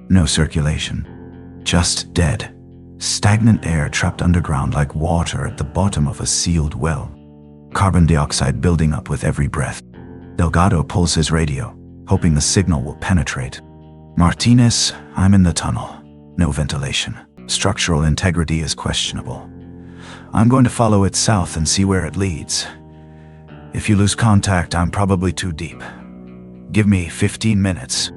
no circulation, just dead, stagnant air trapped underground like water at the bottom of a sealed well. Carbon dioxide building up with every breath. Delgado pulls his radio, hoping the signal will penetrate. Martinez, I'm in the tunnel. No ventilation. Structural integrity is questionable. I'm going to follow it south and see where it leads. If you lose contact, I'm probably too deep. Give me 15 minutes.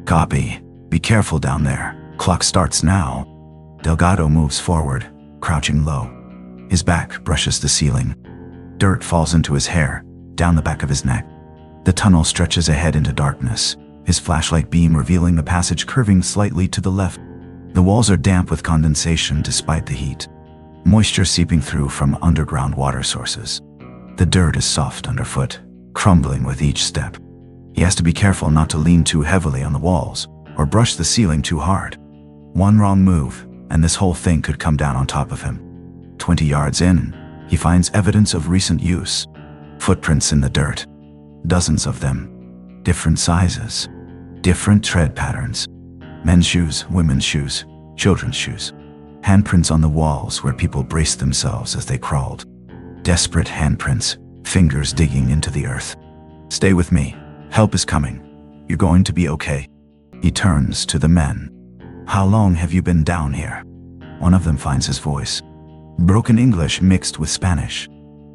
Copy. Be careful down there. Clock starts now. Delgado moves forward, crouching low. His back brushes the ceiling. Dirt falls into his hair, down the back of his neck. The tunnel stretches ahead into darkness, his flashlight beam revealing the passage curving slightly to the left. The walls are damp with condensation despite the heat, moisture seeping through from underground water sources. The dirt is soft underfoot, crumbling with each step. He has to be careful not to lean too heavily on the walls or brush the ceiling too hard. One wrong move, and this whole thing could come down on top of him. 20 yards in, he finds evidence of recent use. Footprints in the dirt. Dozens of them. Different sizes. Different tread patterns. Men's shoes, women's shoes, children's shoes. Handprints on the walls where people braced themselves as they crawled. Desperate handprints, fingers digging into the earth. Stay with me. Help is coming. You're going to be okay. He turns to the men. How long have you been down here? One of them finds his voice. Broken English mixed with Spanish.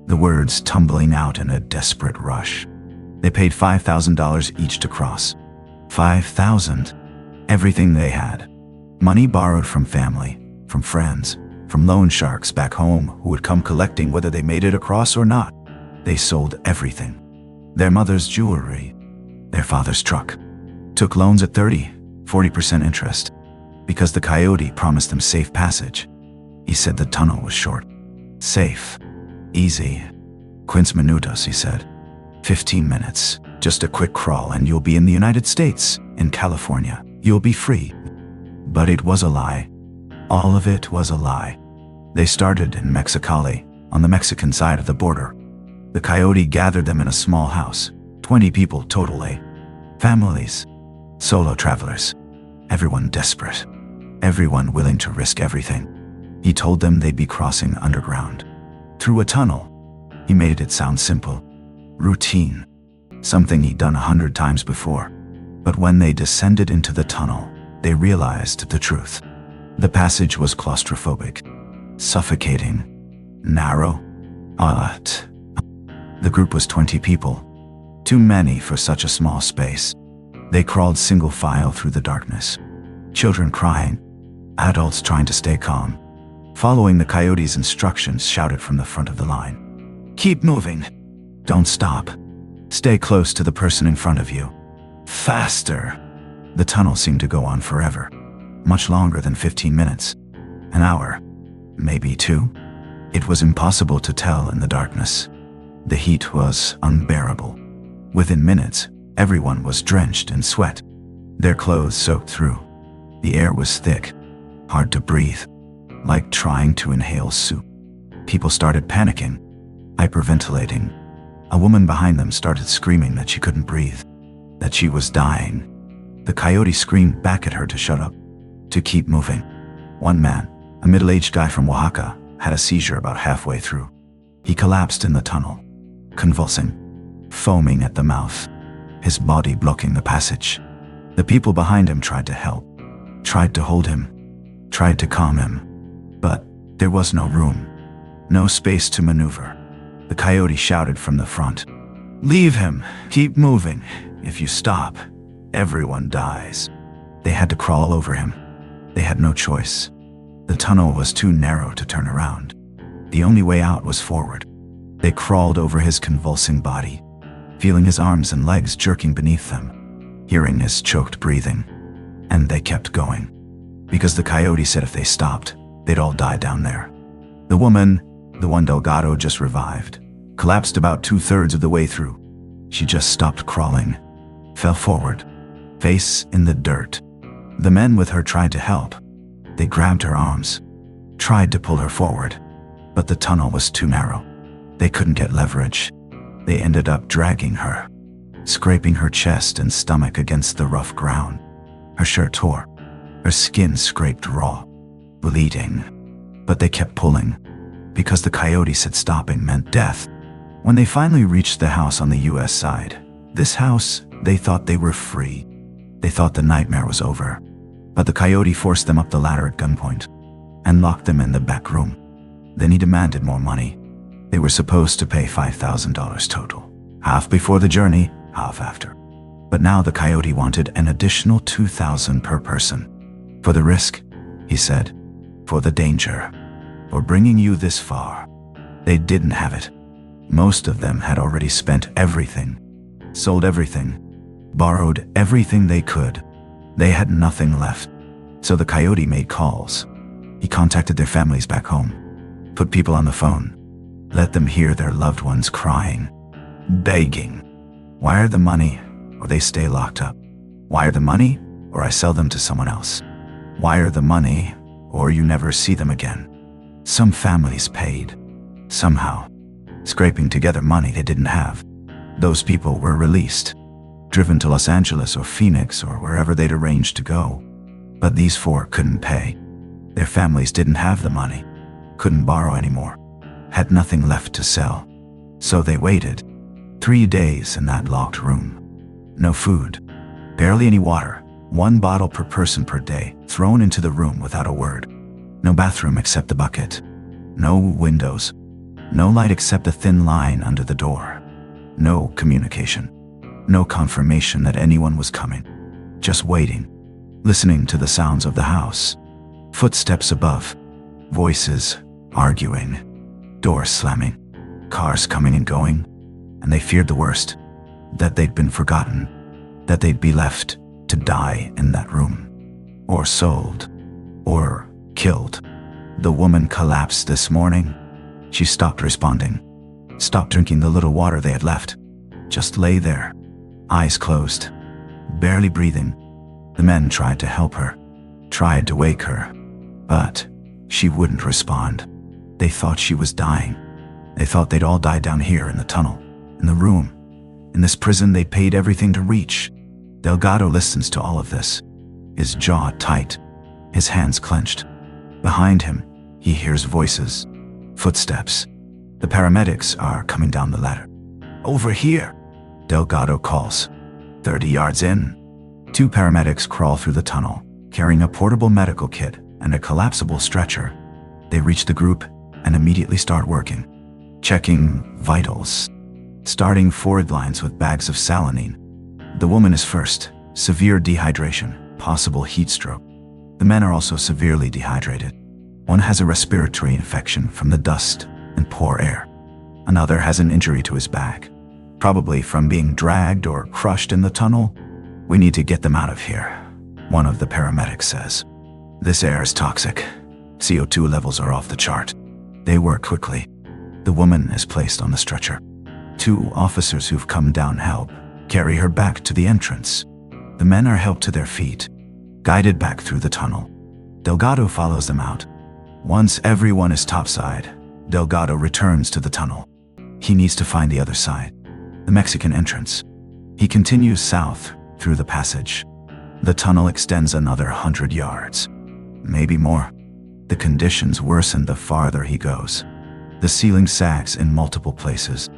The words tumbling out in a desperate rush. They paid $5,000 each to cross. $5,000. Everything they had. Money borrowed from family, from friends, from loan sharks back home who would come collecting whether they made it across or not. They sold everything. Their mother's jewelry, their father's truck. Took loans at 40% interest. Because the coyote promised them safe passage. He said the tunnel was short. Safe. Easy. 15 minutos, he said. 15 minutes. Just a quick crawl and you'll be in the United States, in California. You'll be free. But it was a lie. All of it was a lie. They started in Mexicali, on the Mexican side of the border. The coyote gathered them in a small house. 20 people totally. Families. Solo travelers. Everyone desperate. Everyone willing to risk everything. He told them they'd be crossing underground. Through a tunnel. He made it sound simple. Routine. Something he'd done 100 times before. But when they descended into the tunnel, they realized the truth. The passage was claustrophobic. Suffocating. Narrow. The group was 20 people. Too many for such a small space. They crawled single file through the darkness. Children crying. Adults trying to stay calm. Following the coyote's instructions shouted from the front of the line. Keep moving. Don't stop. Stay close to the person in front of you. Faster. The tunnel seemed to go on forever. Much longer than 15 minutes. An hour. Maybe 2. It was impossible to tell in the darkness. The heat was unbearable. Within minutes, everyone was drenched in sweat. Their clothes soaked through. The air was thick. Hard to breathe. Like trying to inhale soup. People started panicking, hyperventilating. A woman behind them started screaming that she couldn't breathe, that she was dying. The coyote screamed back at her to shut up, to keep moving. One man, a middle-aged guy from Oaxaca, had a seizure about halfway through. He collapsed in the tunnel, convulsing, foaming at the mouth, his body blocking the passage. The people behind him tried to help, tried to hold him, tried to calm him, but there was no room, no space to maneuver. The coyote shouted from the front, "Leave him, keep moving. If you stop, everyone dies." They had to crawl over him. They had no choice. The tunnel was too narrow to turn around. The only way out was forward. They crawled over his convulsing body, feeling his arms and legs jerking beneath them, hearing his choked breathing. And they kept going, because the coyote said if they stopped, they'd all die down there. The woman, the one Delgado just revived, collapsed about 2/3 of the way through. She just stopped crawling, fell forward, face in the dirt. The men with her tried to help. They grabbed her arms, tried to pull her forward, but the tunnel was too narrow. They couldn't get leverage. They ended up dragging her, scraping her chest and stomach against the rough ground. Her shirt tore, her skin scraped raw, bleeding. But they kept pulling, because the coyote said stopping meant death. When they finally reached the house on the US side, this house, they thought they were free. They thought the nightmare was over. But the coyote forced them up the ladder at gunpoint and locked them in the back room. Then he demanded more money. They were supposed to pay $5,000 total, half before the journey, half after. But now the coyote wanted an additional $2,000 per person. For the risk, he said, for the danger, for bringing you this far. They didn't have it. Most of them had already spent everything, sold everything, borrowed everything they could. They had nothing left. So the coyote made calls. He contacted their families back home, put people on the phone, let them hear their loved ones crying, begging. Wire the money, or they stay locked up. Wire the money, or I sell them to someone else. Wire the money, or you never see them again. Some families paid, somehow, scraping together money they didn't have. Those people were released, driven to Los Angeles or Phoenix or wherever they'd arranged to go. But these 4 couldn't pay. Their families didn't have the money, couldn't borrow anymore, had nothing left to sell. So they waited 3 days in that locked room. No food, barely any water, 1 bottle per person per day, thrown into the room without a word. No bathroom except the bucket. No windows. No light except a thin line under the door. No communication. No confirmation that anyone was coming. Just waiting, listening to the sounds of the house. Footsteps above, voices arguing, doors slamming, cars coming and going. And they feared the worst, that they'd been forgotten, that they'd be left to die in that room, or sold, or killed. The woman collapsed this morning. She stopped responding, stopped drinking the little water they had left, just lay there, eyes closed, barely breathing. The men tried to help her, tried to wake her, but she wouldn't respond. They thought she was dying. They thought they'd all die down here in the tunnel, in the room, in this prison they paid everything to reach. Delgado listens to all of this, his jaw tight, his hands clenched. Behind him, he hears voices, footsteps. The paramedics are coming down the ladder. "Over here," Delgado calls. 30 yards in, 2 paramedics crawl through the tunnel, carrying a portable medical kit and a collapsible stretcher. They reach the group and immediately start working, checking vitals, starting forward lines with bags of saline. The woman is first, severe dehydration, possible heat stroke. The men are also severely dehydrated. One has a respiratory infection from the dust and poor air. Another has an injury to his back, probably from being dragged or crushed in the tunnel. "We need to get them out of here," one of the paramedics says. "This air is toxic. CO2 levels are off the chart." They work quickly. The woman is placed on the stretcher. 2 officers who've come down help carry her back to the entrance. The men are helped to their feet, guided back through the tunnel. Delgado follows them out. Once everyone is topside, Delgado returns to the tunnel. He needs to find the other side, the Mexican entrance. He continues south through the passage. The tunnel extends another 100 yards, maybe more. The conditions worsen the farther he goes. The ceiling sags in multiple places.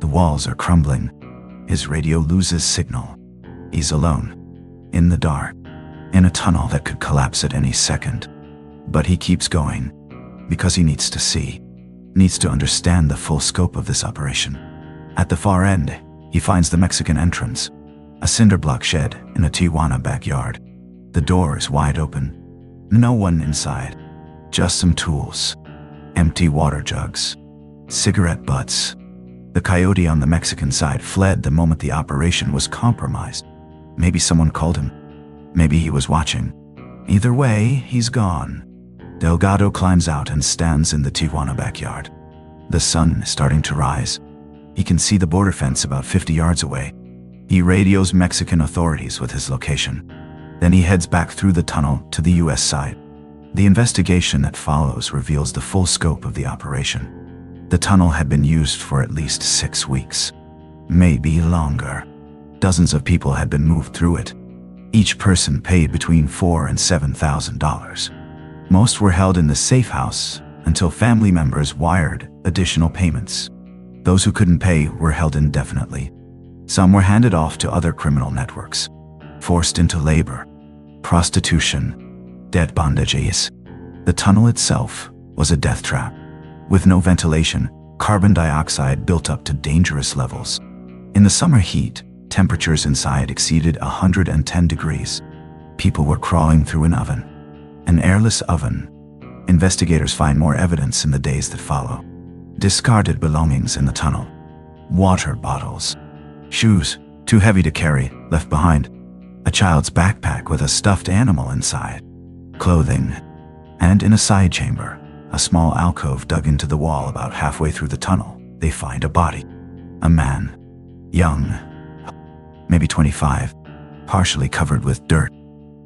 The walls are crumbling. His radio loses signal. He's alone, in the dark, in a tunnel that could collapse at any second. But he keeps going, because he needs to see, needs to understand the full scope of this operation. At the far end, he finds the Mexican entrance, a cinder block shed in a Tijuana backyard. The door is wide open. No one inside, just some tools, empty water jugs, cigarette butts. The coyote on the Mexican side fled the moment the operation was compromised. Maybe someone called him. Maybe he was watching. Either way, he's gone. Delgado climbs out and stands in the Tijuana backyard. The sun is starting to rise. He can see the border fence about 50 yards away. He radios Mexican authorities with his location. Then he heads back through the tunnel to the US side. The investigation that follows reveals the full scope of the operation. The tunnel had been used for at least 6 weeks, maybe longer. Dozens of people had been moved through it. Each person paid between $4,000 and $7,000. Most were held in the safe house until family members wired additional payments. Those who couldn't pay were held indefinitely. Some were handed off to other criminal networks, forced into labor, prostitution, debt bondages. The tunnel itself was a death trap. With no ventilation, carbon dioxide built up to dangerous levels. In the summer heat, temperatures inside exceeded 110 degrees. People were crawling through an oven, an airless oven. Investigators find more evidence in the days that follow. Discarded belongings in the tunnel, water bottles, shoes, too heavy to carry, left behind, a child's backpack with a stuffed animal inside, clothing, and in a side chamber, a small alcove dug into the wall about halfway through the tunnel, they find a body. A man, young, maybe 25, partially covered with dirt.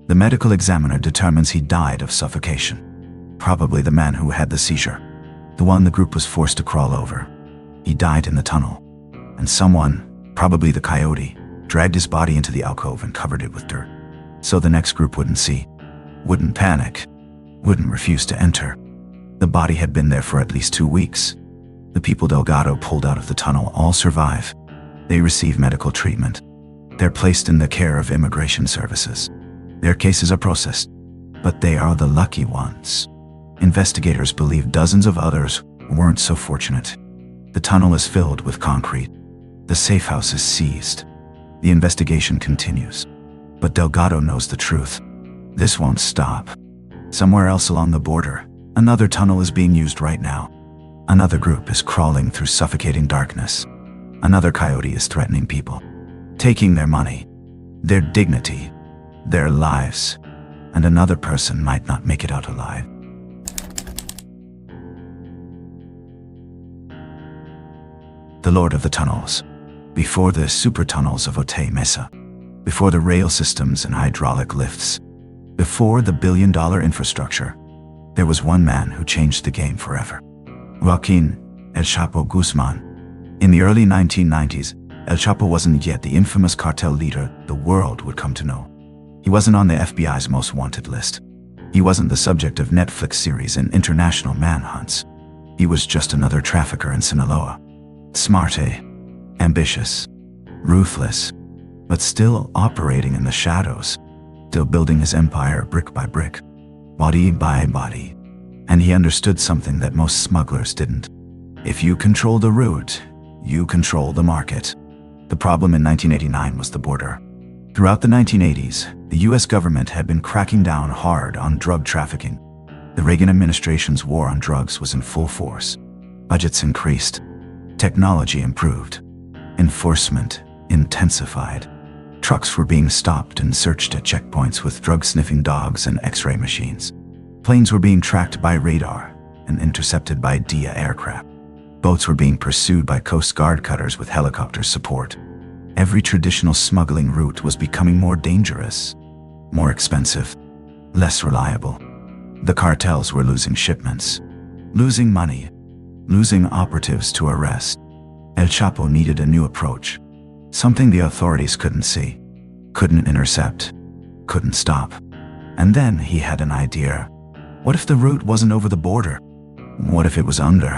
The medical examiner determines he died of suffocation. Probably the man who had the seizure, the one the group was forced to crawl over. He died in the tunnel, and someone, probably the coyote, dragged his body into the alcove and covered it with dirt. So the next group wouldn't see, wouldn't panic, wouldn't refuse to enter. The body had been there for at least 2 weeks. The people Delgado pulled out of the tunnel all survive. They receive medical treatment. They're placed in the care of immigration services. Their cases are processed, but they are the lucky ones. Investigators believe dozens of others weren't so fortunate. The tunnel is filled with concrete. The safe house is seized. The investigation continues. But Delgado knows the truth. This won't stop. Somewhere else along the border, another tunnel is being used right now. Another group is crawling through suffocating darkness. Another coyote is threatening people, taking their money, their dignity, their lives, and another person might not make it out alive. The Lord of the Tunnels. Before the super tunnels of Otay Mesa, before the rail systems and hydraulic lifts, before the billion-dollar infrastructure, there was one man who changed the game forever. Joaquin El Chapo Guzman. In the early 1990s, El Chapo wasn't yet the infamous cartel leader the world would come to know. He wasn't on the FBI's most wanted list. He wasn't the subject of Netflix series and international manhunts. He was just another trafficker in Sinaloa. Smart, ambitious, ruthless, but still operating in the shadows, still building his empire brick by brick, body by body. And he understood something that most smugglers didn't. If you control the route, you control the market. The problem in 1989 was the border. Throughout the 1980s, the US government had been cracking down hard on drug trafficking. The Reagan administration's war on drugs was in full force. Budgets increased. Technology improved. Enforcement intensified. Trucks were being stopped and searched at checkpoints with drug-sniffing dogs and X-ray machines. Planes were being tracked by radar and intercepted by DIA aircraft. Boats were being pursued by Coast Guard cutters with helicopter support. Every traditional smuggling route was becoming more dangerous, more expensive, less reliable. The cartels were losing shipments, losing money, losing operatives to arrest. El Chapo needed a new approach, something the authorities couldn't see, couldn't intercept, couldn't stop. And then he had an idea. What if the route wasn't over the border? What if it was under?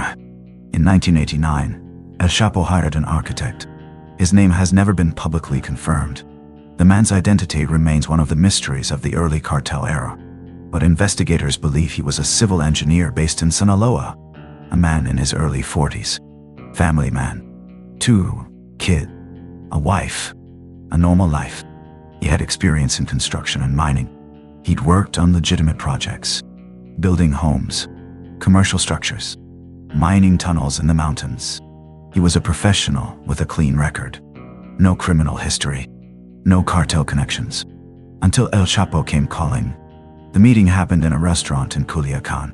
In 1989, El Chapo hired an architect. His name has never been publicly confirmed. The man's identity remains one of the mysteries of the early cartel era. But investigators believe he was a civil engineer based in Sinaloa, a man in his early 40s. Family man. 2 kids, a wife, a normal life. He had experience in construction and mining. He'd worked on legitimate projects, building homes, commercial structures, mining tunnels in the mountains. He was a professional with a clean record. No criminal history, no cartel connections. Until El Chapo came calling. The meeting happened in a restaurant in Culiacan.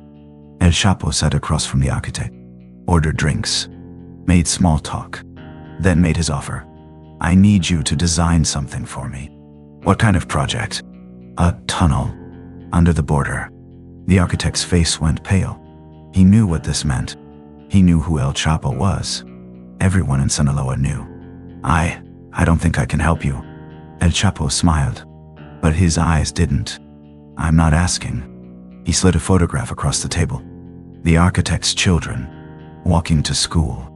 El Chapo sat across from the architect, ordered drinks, made small talk, then made his offer. I need you to design something for me. What kind of project? A tunnel under the border. The architect's face went pale. He knew what this meant. He knew who El Chapo was. Everyone in Sinaloa knew. I don't think I can help you. El Chapo smiled, but his eyes didn't. I'm not asking. He slid a photograph across the table. The architect's children, walking to school.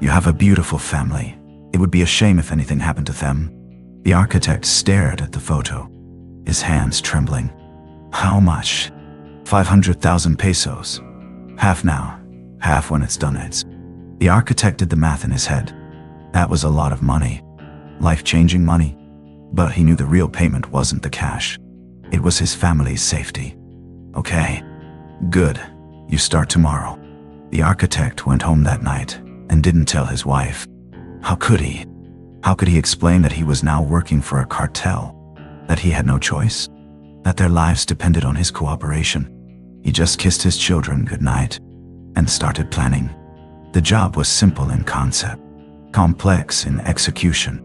You have a beautiful family. It would be a shame if anything happened to them. The architect stared at the photo, his hands trembling. How much? 500,000 pesos. Half now, half when it's done. The architect did the math in his head. That was a lot of money. Life-changing money. But he knew the real payment wasn't the cash. It was his family's safety. Okay. Good. You start tomorrow. The architect went home that night and didn't tell his wife. How could he? How could he explain that he was now working for a cartel? That he had no choice? That their lives depended on his cooperation? He just kissed his children goodnight and started planning. The job was simple in concept, complex in execution.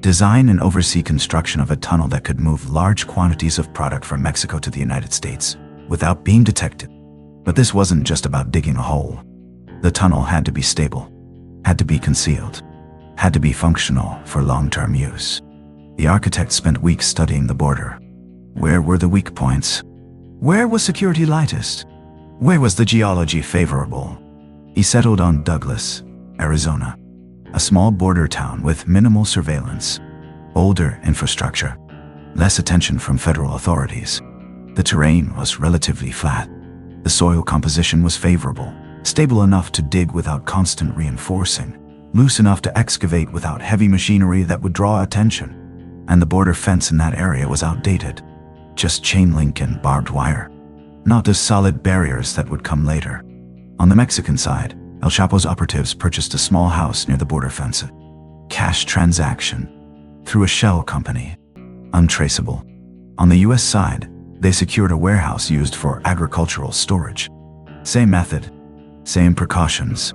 Design and oversee construction of a tunnel that could move large quantities of product from Mexico to the United States without being detected. But this wasn't just about digging a hole. The tunnel had to be stable, had to be concealed, had to be functional for long-term use. The architect spent weeks studying the border. Where were the weak points? Where was security lightest? Where was the geology favorable? He settled on Douglas, Arizona, a small border town with minimal surveillance, older infrastructure, less attention from federal authorities. The terrain was relatively flat. The soil composition was favorable, stable enough to dig without constant reinforcing, loose enough to excavate without heavy machinery that would draw attention. And the border fence in that area was outdated, just chain link and barbed wire, not the solid barriers that would come later. On the Mexican side, El Chapo's operatives purchased a small house near the border fence. Cash transaction, through a shell company, untraceable. On the US side, they secured a warehouse used for agricultural storage. Same method, same precautions.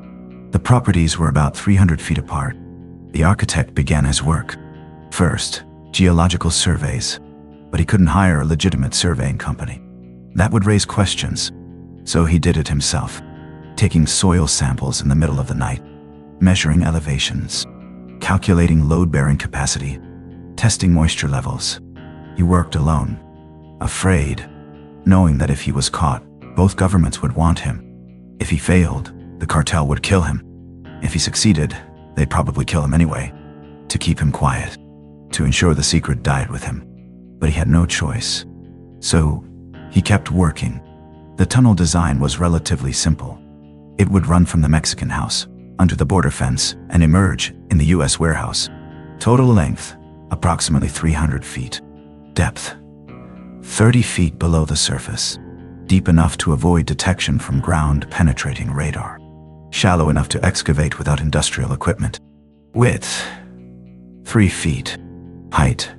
The properties were about 300 feet apart. The architect began his work. First, geological surveys, but he couldn't hire a legitimate surveying company. That would raise questions, so he did it himself, taking soil samples in the middle of the night, measuring elevations, calculating load-bearing capacity, testing moisture levels. He worked alone, afraid, knowing that if he was caught, both governments would want him. If he failed, the cartel would kill him. If he succeeded, they'd probably kill him anyway, to keep him quiet, to ensure the secret died with him. But he had no choice. So, he kept working. The tunnel design was relatively simple. It would run from the Mexican house, under the border fence, and emerge in the US warehouse. Total length, approximately 300 feet. Depth, 30 feet below the surface. Deep enough to avoid detection from ground-penetrating radar. Shallow enough to excavate without industrial equipment. Width, 3 feet. Height,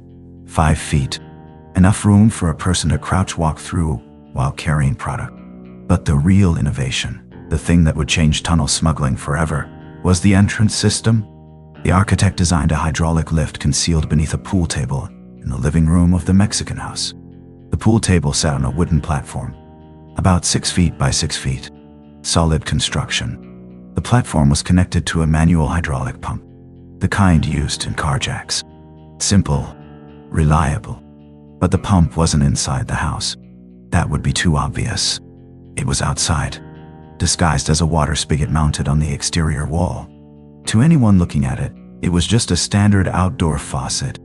5 feet. Enough room for a person to crouch walk through while carrying product. But the real innovation, the thing that would change tunnel smuggling forever, was the entrance system. The architect designed a hydraulic lift concealed beneath a pool table in the living room of the Mexican house. The pool table sat on a wooden platform, about 6 feet by 6 feet. Solid construction. The platform was connected to a manual hydraulic pump, the kind used in carjacks. Simple, reliable. But the pump wasn't inside the house. That would be too obvious. It was outside, disguised as a water spigot mounted on the exterior wall. To anyone looking at it, it was just a standard outdoor faucet,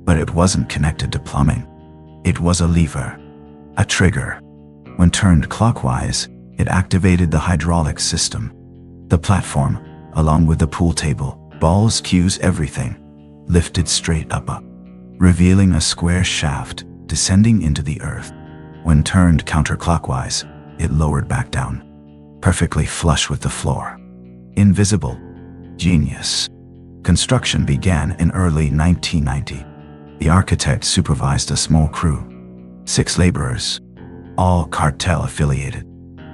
but it wasn't connected to plumbing. It was a lever, a trigger. When turned clockwise, it activated the hydraulic system. The platform, along with the pool table, balls, cues, everything, lifted straight up, revealing a square shaft descending into the earth. When turned counterclockwise, it lowered back down, perfectly flush with the floor. Invisible. Genius. Construction began in early 1990. The architect supervised a small crew, 6 laborers, all Cartel affiliated,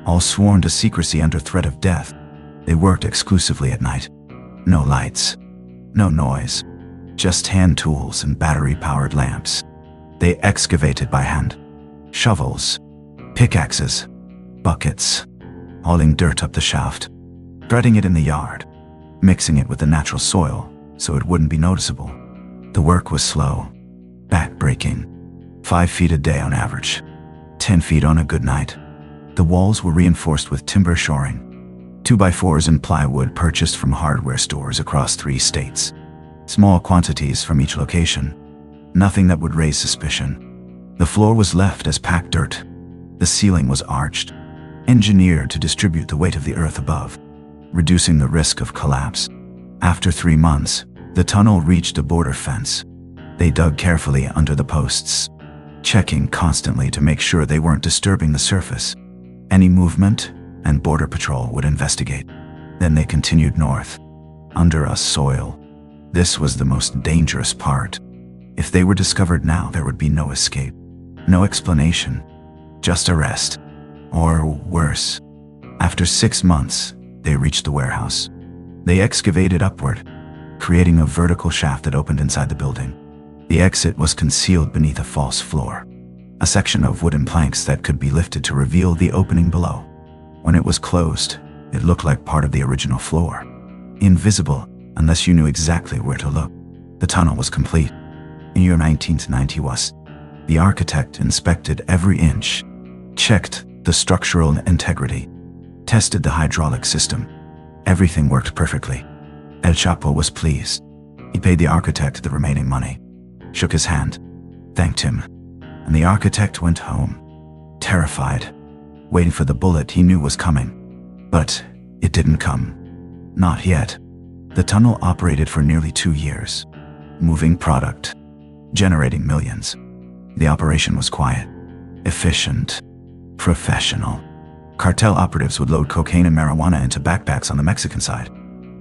all sworn to secrecy under threat of death. They worked exclusively at night. No lights, no noise, just hand tools and battery-powered lamps. They excavated by hand. Shovels, pickaxes, buckets, hauling dirt up the shaft, threading it in the yard, mixing it with the natural soil so it wouldn't be noticeable. The work was slow, back-breaking, 5 feet a day on average, 10 feet on a good night. The walls were reinforced with timber shoring, 2x4s and plywood purchased from hardware stores across 3 states. Small quantities from each location, nothing that would raise suspicion. The floor was left as packed dirt. The ceiling was arched, engineered to distribute the weight of the earth above, reducing the risk of collapse. After 3 months, the tunnel reached a border fence. They dug carefully under the posts, checking constantly to make sure they weren't disturbing the surface. Any movement, and Border Patrol would investigate. Then they continued north, under us soil. This was the most dangerous part. If they were discovered now, there would be no escape, no explanation, just arrest. Or worse. After 6 months, they reached the warehouse. They excavated upward, creating a vertical shaft that opened inside the building. The exit was concealed beneath a false floor, a section of wooden planks that could be lifted to reveal the opening below. When it was closed, it looked like part of the original floor. Invisible, unless you knew exactly where to look. The tunnel was complete. In year 1990, the architect inspected every inch, checked the structural integrity, tested the hydraulic system. Everything worked perfectly. El Chapo was pleased. He paid the architect the remaining money, shook his hand, thanked him, and the architect went home, terrified, waiting for the bullet he knew was coming. But it didn't come. Not yet. The tunnel operated for nearly 2 years, moving product, generating millions. The operation was quiet, efficient, professional. Cartel operatives would load cocaine and marijuana into backpacks on the Mexican side,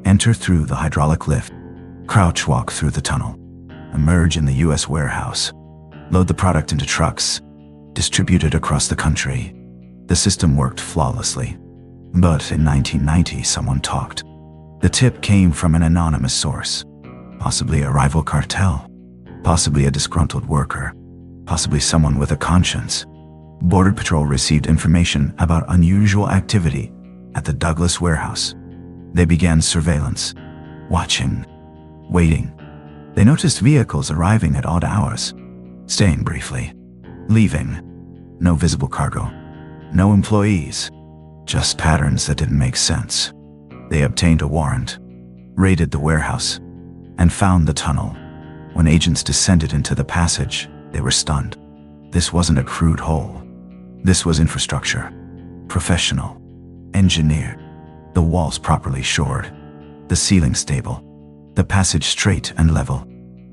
enter through the hydraulic lift, crouch walk through the tunnel, emerge in the US warehouse, load the product into trucks, distribute it across the country. The system worked flawlessly. But in 1990, someone talked. The tip came from an anonymous source, possibly a rival cartel, possibly a disgruntled worker, possibly someone with a conscience. Border Patrol received information about unusual activity at the Douglas warehouse. They began surveillance, watching, waiting. They noticed vehicles arriving at odd hours, staying briefly, leaving. No visible cargo, no employees, just patterns that didn't make sense. They obtained a warrant, raided the warehouse, and found the tunnel. When agents descended into the passage, they were stunned. This wasn't a crude hole. This was infrastructure, professional, engineered. The walls properly shored, the ceiling stable, the passage straight and level.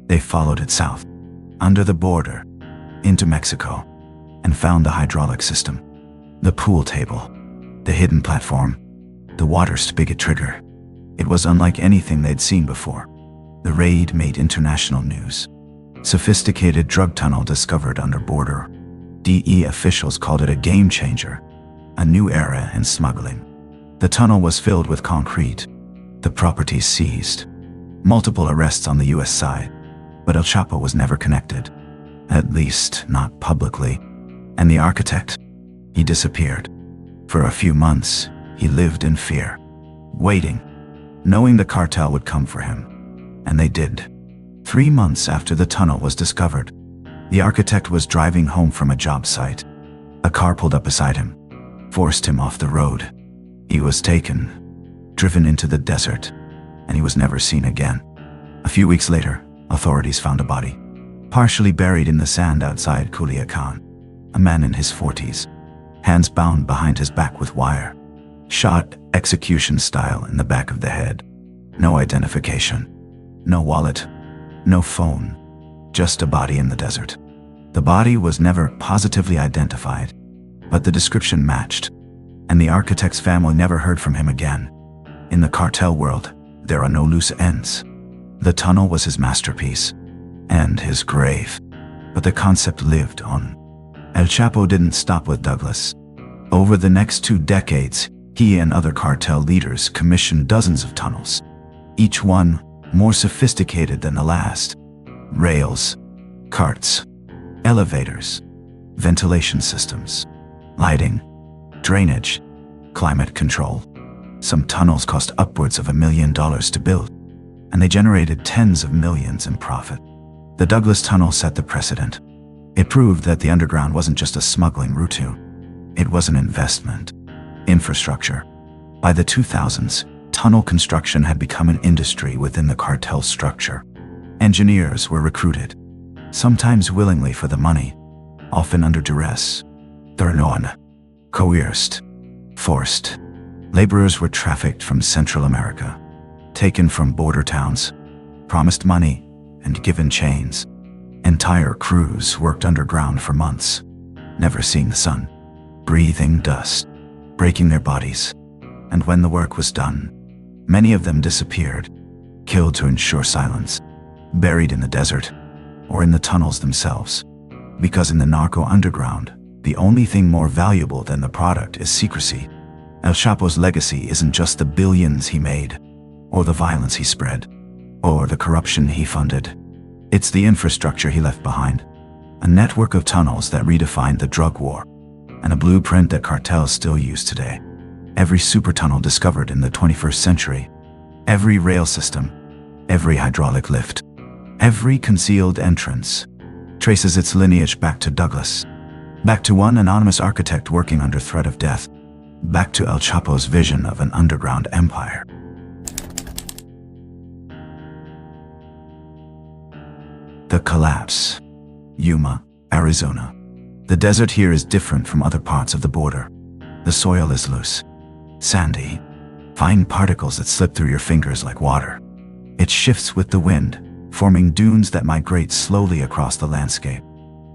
They followed it south, under the border, into Mexico, and found the hydraulic system, the pool table, the hidden platform, the water spigot trigger. It was unlike anything they'd seen before. The raid made international news. Sophisticated drug tunnel discovered under border. DE officials called it a game changer, a new era in smuggling. The tunnel was filled with concrete, the property seized, multiple arrests on the US side, but El Chapo was never connected, at least not publicly. And the architect, he disappeared. For a few months, he lived in fear. waiting, knowing the cartel would come for him. And they did. 3 months after the tunnel was discovered, the architect was driving home from a job site. A car pulled up beside him, forced him off the road. He was taken, driven into the desert, and he was never seen again. A few weeks later, authorities found a body, partially buried in the sand outside Culiacan. A man in his 40s, hands bound behind his back with wire, shot execution style in the back of the head. No identification, no wallet, no phone, just a body in the desert. The body was never positively identified, but the description matched, and the architect's family never heard from him again. In the cartel world, there are no loose ends. The tunnel was his masterpiece, and his grave, but the concept lived on. El Chapo didn't stop with Douglas. Over the next 2 decades, he and other cartel leaders commissioned dozens of tunnels, each one more sophisticated than the last. Rails, carts, elevators, ventilation systems, lighting, drainage, climate control. Some tunnels cost upwards of $1 million to build, and they generated tens of millions in profit. The Douglas Tunnel set the precedent. It proved that the underground wasn't just a smuggling route. It was an investment. Infrastructure. By the 2000s, tunnel construction had become an industry within the cartel structure. Engineers were recruited, sometimes willingly for the money, often under duress. Thurnon, coerced, forced. Laborers were trafficked from Central America, taken from border towns, promised money, and given chains. Entire crews worked underground for months, never seeing the sun, breathing dust, breaking their bodies. And when the work was done, many of them disappeared, killed to ensure silence, buried in the desert, or in the tunnels themselves. Because in the Narco-Underground, the only thing more valuable than the product is secrecy. El Chapo's legacy isn't just the billions he made, or the violence he spread, or the corruption he funded. It's the infrastructure he left behind. A network of tunnels that redefined the drug war, and a blueprint that cartels still use today. Every super tunnel discovered in the 21st century, every rail system, every hydraulic lift, every concealed entrance, traces its lineage back to Douglas, back to one anonymous architect working under threat of death, back to El Chapo's vision of an underground empire. The collapse. Yuma, Arizona. The desert here is different from other parts of the border. The soil is loose, sandy, fine particles that slip through your fingers like water. It shifts with the wind, forming dunes that migrate slowly across the landscape.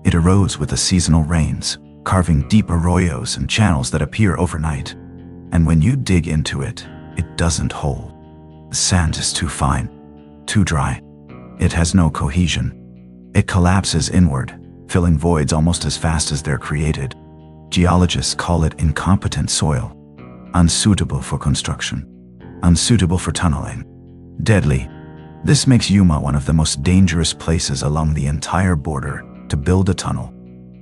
It erodes with the seasonal rains, carving deep arroyos and channels that appear overnight. And when you dig into it, it doesn't hold. The sand is too fine, too dry. It has no cohesion. It collapses inward, filling voids almost as fast as they're created. Geologists call it incompetent soil, unsuitable for construction, unsuitable for tunneling, deadly. This makes Yuma one of the most dangerous places along the entire border to build a tunnel.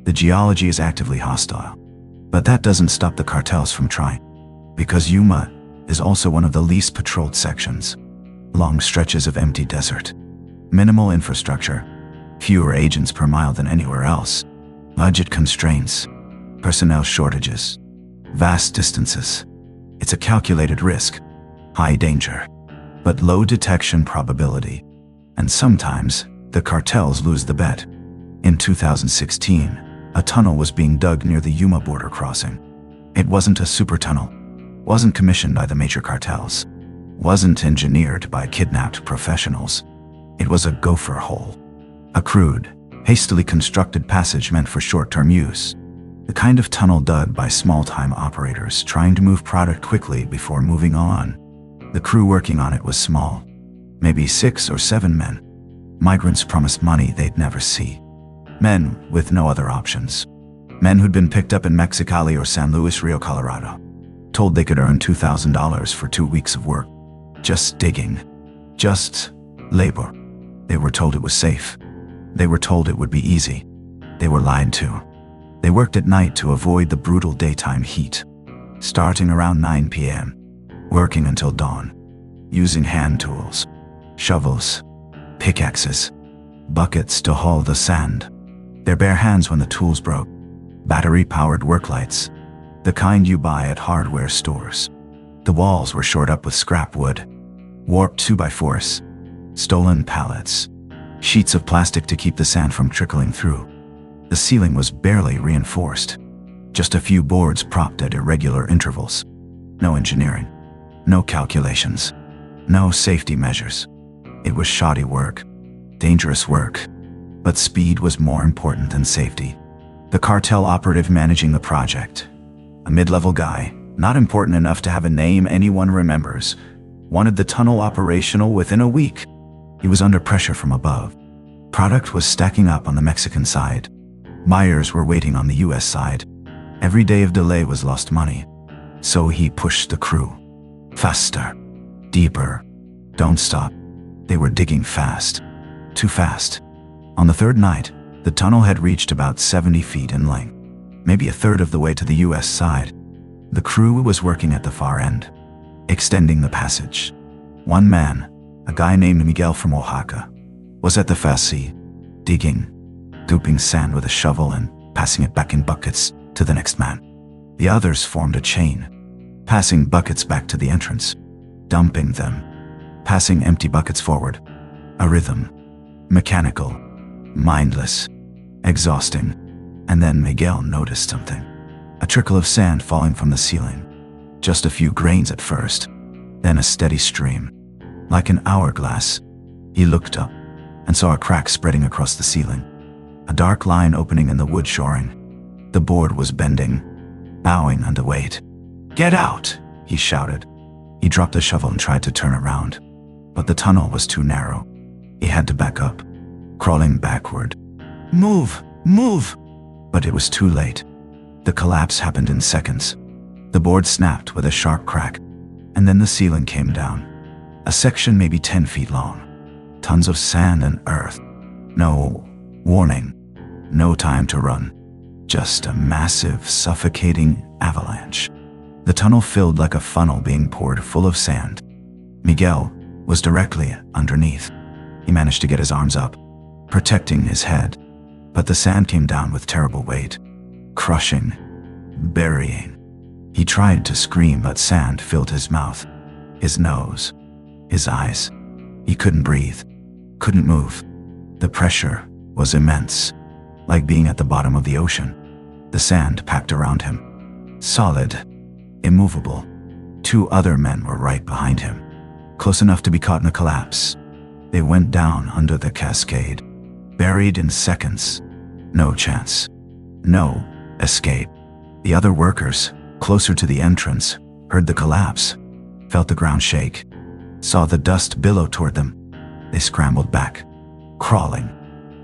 The geology is actively hostile, but that doesn't stop the cartels from trying, because Yuma is also one of the least patrolled sections. Long stretches of empty desert, minimal infrastructure, fewer agents per mile than anywhere else, budget constraints, personnel shortages, vast distances. It's a calculated risk, high danger, but low detection probability. And sometimes, the cartels lose the bet. In 2016, a tunnel was being dug near the Yuma border crossing. It wasn't a super tunnel, wasn't commissioned by the major cartels, wasn't engineered by kidnapped professionals. It was a gopher hole. A crude, hastily constructed passage meant for short-term use. The kind of tunnel dug by small-time operators trying to move product quickly before moving on. The crew working on it was small, maybe 6 or 7 men. Migrants promised money they'd never see. Men with no other options. Men who'd been picked up in Mexicali or San Luis Rio, Colorado, told they could earn $2,000 for 2 weeks of work. Just digging. Just labor. They were told it was safe. They were told it would be easy. They were lied to. They worked at night to avoid the brutal daytime heat. Starting around 9 p.m., working until dawn, using hand tools, shovels, pickaxes, buckets to haul the sand. Their bare hands when the tools broke. Battery-powered work lights, the kind you buy at hardware stores. The walls were shored up with scrap wood, warped 2x4s, stolen pallets, sheets of plastic to keep the sand from trickling through. The ceiling was barely reinforced, just a few boards propped at irregular intervals. No engineering, no calculations, no safety measures. It was shoddy work, dangerous work, but speed was more important than safety. The cartel operative managing the project, a mid-level guy, not important enough to have a name anyone remembers, wanted the tunnel operational within a week. He was under pressure from above. Product was stacking up on the Mexican side. Buyers were waiting on the US side. Every day of delay was lost money. So he pushed the crew. Faster. Deeper. Don't stop. They were digging fast. Too fast. On the third night, the tunnel had reached about 70 feet in length, maybe a third of the way to the US side. The crew was working at the far end, extending the passage. One man, a guy named Miguel from Oaxaca, was at the facet, digging, duping sand with a shovel and passing it back in buckets to the next man. The others formed a chain, passing buckets back to the entrance, dumping them, passing empty buckets forward. A rhythm, mechanical, mindless, exhausting. And then Miguel noticed something. A trickle of sand falling from the ceiling. Just a few grains at first, then a steady stream. Like an hourglass, he looked up and saw a crack spreading across the ceiling. A dark line opening in the wood shoring. The board was bending, bowing under weight. "Get out!" he shouted. He dropped the shovel and tried to turn around, but the tunnel was too narrow. He had to back up, crawling backward. "Move! Move!" But it was too late. The collapse happened in seconds. The board snapped with a sharp crack, and then the ceiling came down. A section maybe 10 feet long. Tons of sand and earth. No warning. No time to run. Just a massive, suffocating avalanche. The tunnel filled like a funnel being poured full of sand. Miguel was directly underneath. He managed to get his arms up, protecting his head. But the sand came down with terrible weight, crushing, burying. He tried to scream, but sand filled his mouth, his nose, his eyes. He couldn't breathe, couldn't move. The pressure was immense, like being at the bottom of the ocean. The sand packed around him, solid, immovable. Two other men were right behind him, close enough to be caught in a collapse. They went down under the cascade, buried in seconds. No chance. No escape. The other workers, closer to the entrance, heard the collapse, felt the ground shake, saw the dust billow toward them. They scrambled back, crawling,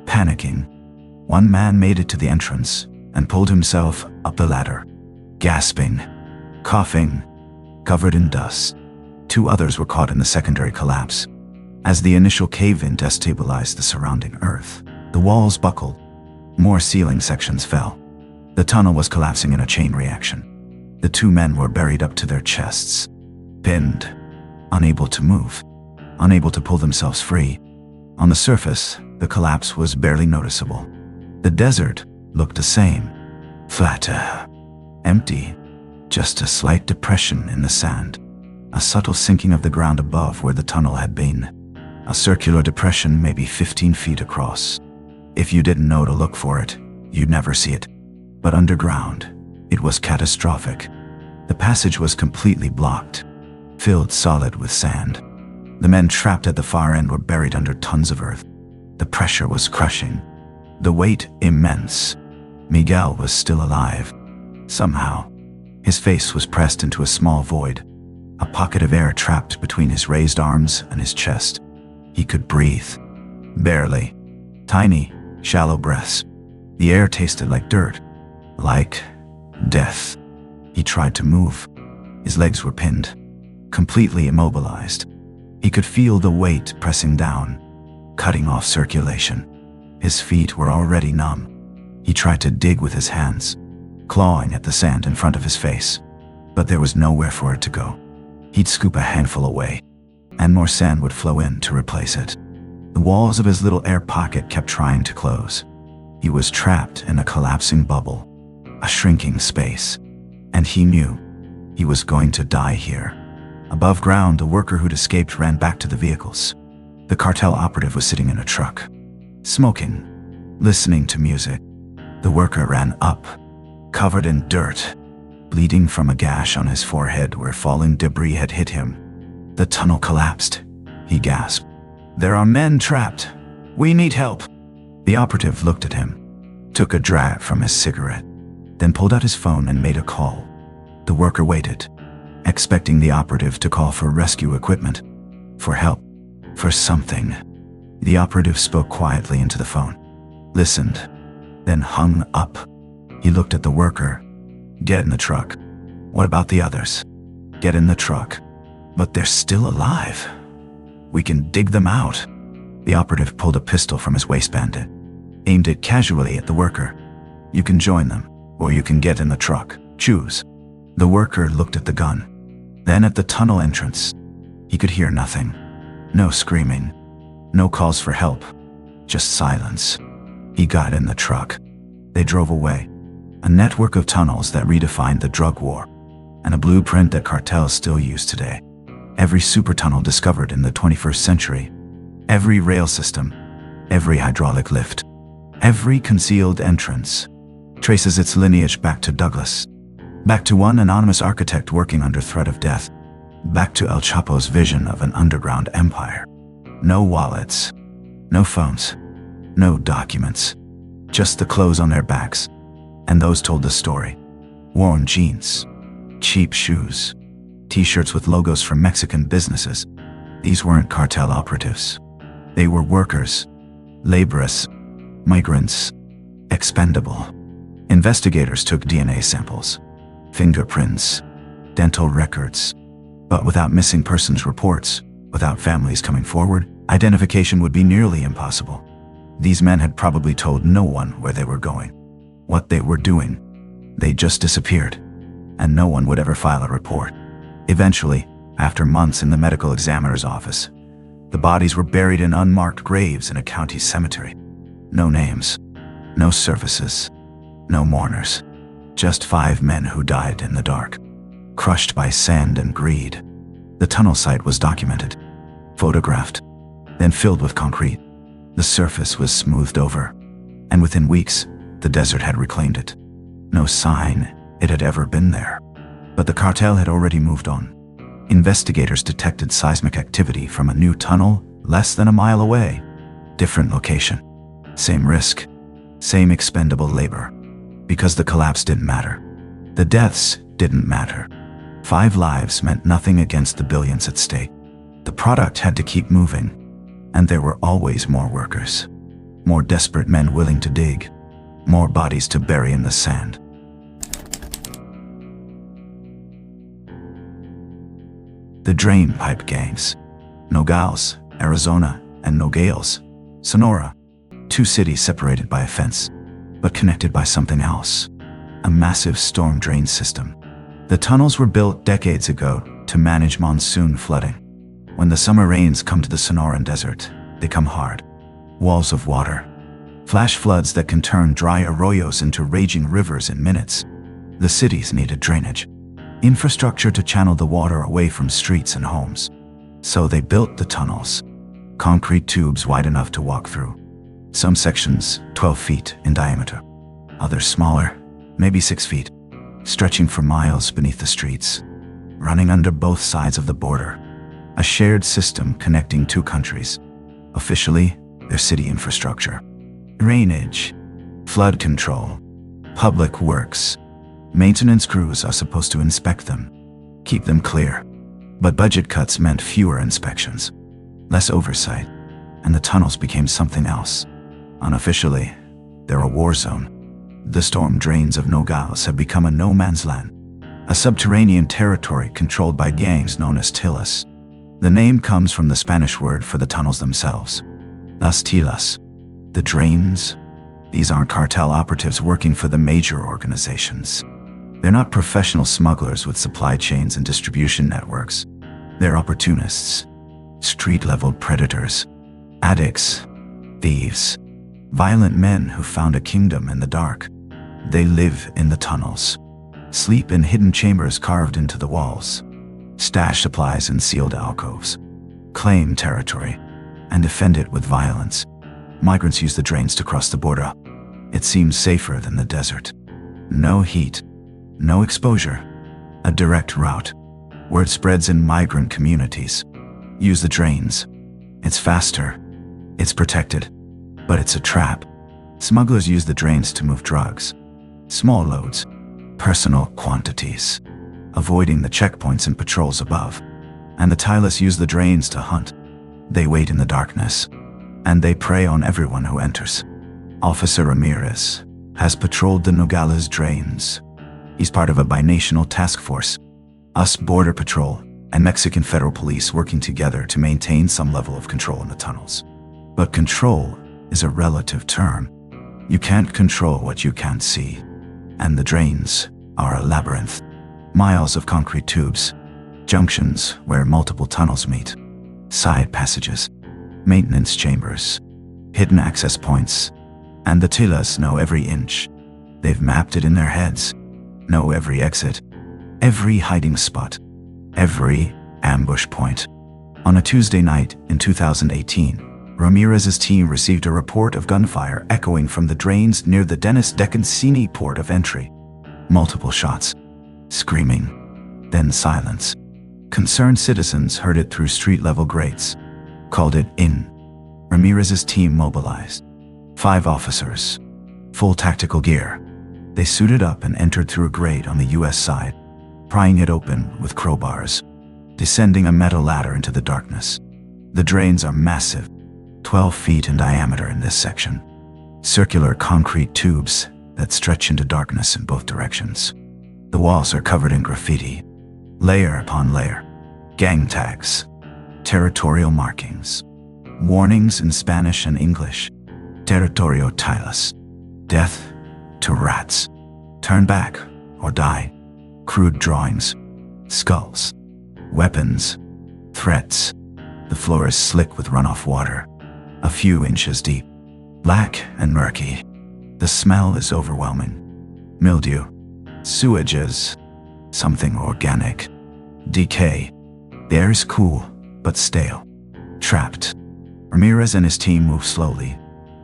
panicking. One man made it to the entrance and pulled himself up the ladder, gasping, coughing, covered in dust. Two others were caught in the secondary collapse. As the initial cave-in destabilized the surrounding earth, the walls buckled. More ceiling sections fell. The tunnel was collapsing in a chain reaction. The two men were buried up to their chests, pinned, unable to move, unable to pull themselves free. On the surface, the collapse was barely noticeable. The desert looked the same, flat, empty, just a slight depression in the sand, a subtle sinking of the ground above where the tunnel had been, a circular depression maybe 15 feet across. If you didn't know to look for it, you'd never see it. But underground, it was catastrophic. The passage was completely blocked, filled solid with sand. The men trapped at the far end were buried under tons of earth. The pressure was crushing, the weight immense. Miguel was still alive. Somehow, his face was pressed into a small void, a pocket of air trapped between his raised arms and his chest. He could breathe, barely. Tiny, shallow breaths. The air tasted like dirt, like death. He tried to move. His legs were pinned, completely immobilized. He could feel the weight pressing down, cutting off circulation. His feet were already numb. He tried to dig with his hands, clawing at the sand in front of his face, but there was nowhere for it to go. He'd scoop a handful away, and more sand would flow in to replace it. The walls of his little air pocket kept trying to close. He was trapped in a collapsing bubble, a shrinking space, and he knew he was going to die here. Above ground, the worker who'd escaped ran back to the vehicles. The cartel operative was sitting in a truck, smoking, listening to music. The worker ran up, covered in dirt, bleeding from a gash on his forehead where falling debris had hit him. The tunnel collapsed. He gasped. "There are men trapped. We need help." The operative looked at him, took a drag from his cigarette, then pulled out his phone and made a call. The worker waited, expecting the operative to call for rescue equipment, for help, for something. The operative spoke quietly into the phone, listened, then hung up. He looked at the worker. "Get in the truck." "What about the others?" "Get in the truck." "But they're still alive. We can dig them out." The operative pulled a pistol from his waistband, aimed it casually at the worker. "You can join them, or you can get in the truck. Choose." The worker looked at the gun, then at the tunnel entrance. He could hear nothing. No screaming, no calls for help, just silence. He got in the truck. They drove away. A network of tunnels that redefined the drug war, and a blueprint that cartels still use today. Every super tunnel discovered in the 21st century, every rail system, every hydraulic lift, every concealed entrance, traces its lineage back to Douglas, back to one anonymous architect working under threat of death, back to El Chapo's vision of an underground empire. No wallets, no phones, no documents, just the clothes on their backs, and those told the story. Worn jeans, cheap shoes, t-shirts with logos from Mexican businesses. These weren't cartel operatives. They were workers, laborious, migrants, expendable. Investigators took DNA samples, fingerprints, dental records, but without missing persons reports, without families coming forward, identification would be nearly impossible. These men had probably told no one where they were going, what they were doing. They just disappeared, and no one would ever file a report. Eventually, after months in the medical examiner's office, the bodies were buried in unmarked graves in a county cemetery. No names, no services, no mourners. Just 5 men who died in the dark, crushed by sand and greed. The tunnel site was documented, photographed, then filled with concrete. The surface was smoothed over, and within weeks, the desert had reclaimed it. No sign it had ever been there. But the cartel had already moved on. Investigators detected seismic activity from a new tunnel less than a mile away. Different location, same risk, same expendable labor. Because the collapse didn't matter. The deaths didn't matter. 5 lives meant nothing against the billions at stake. The product had to keep moving, and there were always more workers, more desperate men willing to dig, more bodies to bury in the sand. The drain pipe gangs. Nogales, Arizona, and Nogales, Sonora. 2 cities separated by a fence, but connected by something else. A massive storm drain system. The tunnels were built decades ago to manage monsoon flooding. When the summer rains come to the Sonoran desert, they come hard. Walls of water. Flash floods that can turn dry arroyos into raging rivers in minutes. The cities needed drainage. Infrastructure to channel the water away from streets and homes. So they built the tunnels. Concrete tubes wide enough to walk through. Some sections 12 feet in diameter. Others smaller, maybe 6 feet, stretching for miles beneath the streets, running under both sides of the border. A shared system connecting 2 countries. Officially, their city infrastructure. Drainage, flood control, public works. Maintenance crews are supposed to inspect them, keep them clear. But budget cuts meant fewer inspections, less oversight, and the tunnels became something else. Unofficially, they're a war zone. The storm drains of Nogales have become a no-man's land, a subterranean territory controlled by gangs known as Tilas. The name comes from the Spanish word for the tunnels themselves, las tilas. The drains? These aren't cartel operatives working for the major organizations. They're not professional smugglers with supply chains and distribution networks. They're opportunists, street-level predators, addicts, thieves, violent men who found a kingdom in the dark. They live in the tunnels, sleep in hidden chambers carved into the walls, stash supplies in sealed alcoves, claim territory, and defend it with violence. Migrants use the drains to cross the border. It seems safer than the desert. No heat, no exposure, a direct route. Word spreads in migrant communities. Use the drains. It's faster. It's protected. But it's a trap. Smugglers use the drains to move drugs. Small loads, personal quantities, avoiding the checkpoints and patrols above. And the tireless use the drains to hunt. They wait in the darkness, and they prey on everyone who enters. Officer Ramirez has patrolled the Nogales drains. He's part of a binational task force, US Border Patrol and Mexican Federal Police working together to maintain some level of control in the tunnels. But control is a relative term. You can't control what you can't see. And the drains are a labyrinth. Miles of concrete tubes, junctions where multiple tunnels meet, side passages, maintenance chambers, hidden access points, and the Tillas know every inch. They've mapped it in their heads, know every exit, every hiding spot, every ambush point. On a Tuesday night in 2018, Ramirez's team received a report of gunfire echoing from the drains near the Dennis Decancini port of entry. Multiple shots, screaming, then silence. Concerned citizens heard it through street-level grates, called it in. Ramirez's team mobilized. 5 officers, full tactical gear. They suited up and entered through a grate on the US side, prying it open with crowbars, descending a metal ladder into the darkness. The drains are massive, 12 feet in diameter in this section. Circular concrete tubes that stretch into darkness in both directions. The walls are covered in graffiti, layer upon layer, gang tags, territorial markings, warnings in Spanish and English. Territorio Tilas, death to rats, turn back or die. Crude drawings, skulls, weapons, threats. The floor is slick with runoff water, a few inches deep, black and murky. The smell is overwhelming. Mildew, sewages, something organic, decay. The air is cool, but stale. Trapped. Ramirez and his team move slowly,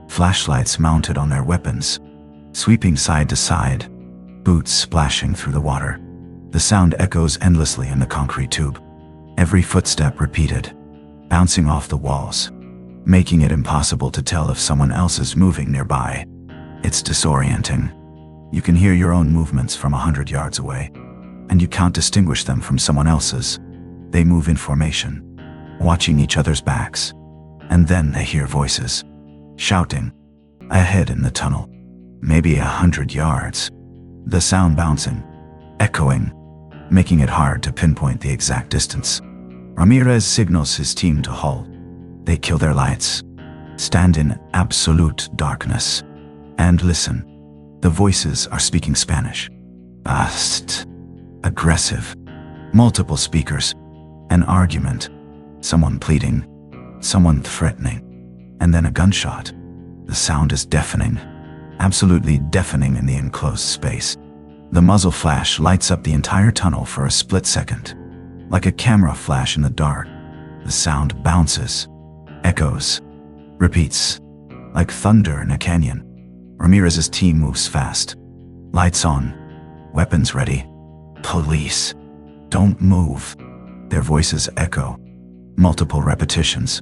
flashlights mounted on their weapons, sweeping side to side, boots splashing through the water. The sound echoes endlessly in the concrete tube, every footstep repeated, bouncing off the walls, making it impossible to tell if someone else is moving nearby. It's disorienting. You can hear your own movements from 100 yards away, and you can't distinguish them from someone else's. They move in formation, watching each other's backs, and then they hear voices, shouting, ahead in the tunnel, maybe 100 yards. The sound bouncing, echoing, making it hard to pinpoint the exact distance. Ramirez signals his team to halt. They kill their lights, stand in absolute darkness, and listen. The voices are speaking Spanish. Fast, aggressive, multiple speakers, an argument, someone pleading, someone threatening, and then a gunshot. The sound is deafening, absolutely deafening in the enclosed space. The muzzle flash lights up the entire tunnel for a split second. Like a camera flash in the dark, the sound bounces, echoes, repeats, like thunder in a canyon. Ramirez's team moves fast. Lights on, weapons ready. Police, don't move. Their voices echo, multiple repetitions.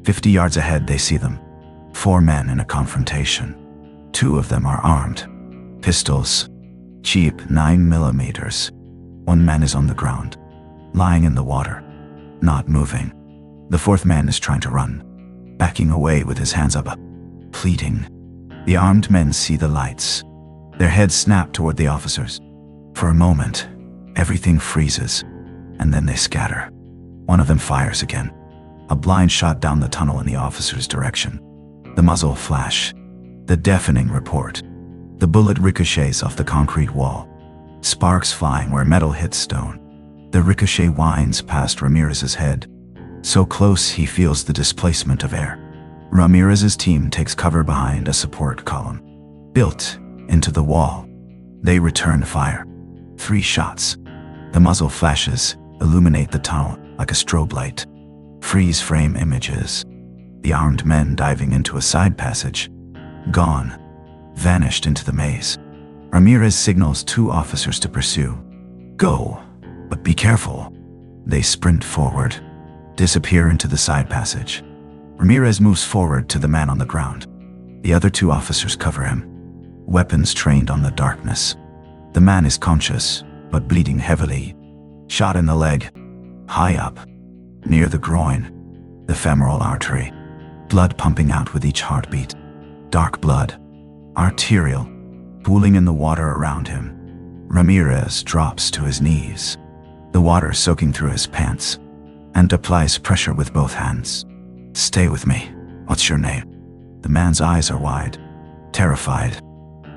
50 yards ahead they see them. 4 men in a confrontation. 2 of them are armed. Pistols, cheap 9mm. 1 man is on the ground, lying in the water, not moving. The 4th man is trying to run, backing away with his hands up, pleading. The armed men see the lights. Their heads snap toward the officers. For a moment, everything freezes, and then they scatter. One of them fires again, a blind shot down the tunnel in the officer's direction. The muzzle flash, the deafening report. The bullet ricochets off the concrete wall, sparks flying where metal hits stone. The ricochet winds past Ramirez's head, so close he feels the displacement of air. Ramirez's team takes cover behind a support column, built into the wall. They return fire. 3 shots. The muzzle flashes illuminate the tunnel like a strobe light. Freeze frame images. The armed men diving into a side passage. Gone. Vanished into the maze. Ramirez signals 2 officers to pursue. Go, but be careful. They sprint forward, disappear into the side passage. Ramirez moves forward to the man on the ground. The other 2 officers cover him, weapons trained on the darkness. The man is conscious, but bleeding heavily. Shot in the leg, high up, near the groin, the femoral artery. Blood pumping out with each heartbeat. Dark blood, arterial, pooling in the water around him. Ramirez drops to his knees, the water soaking through his pants, and applies pressure with both hands. Stay with me. What's your name? The man's eyes are wide, terrified,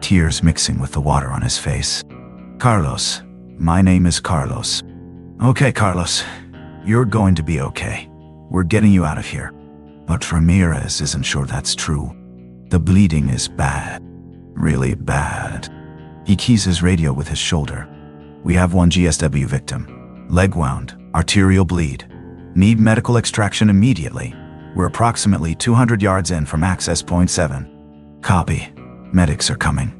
tears mixing with the water on his face. Carlos. My name is Carlos. Okay, Carlos. You're going to be okay. We're getting you out of here. But Ramirez isn't sure that's true. The bleeding is bad. Really bad. He keys his radio with his shoulder. We have 1 GSW victim. Leg wound, arterial bleed. Need medical extraction immediately. We're approximately 200 yards in from access point 7. Copy. Medics are coming.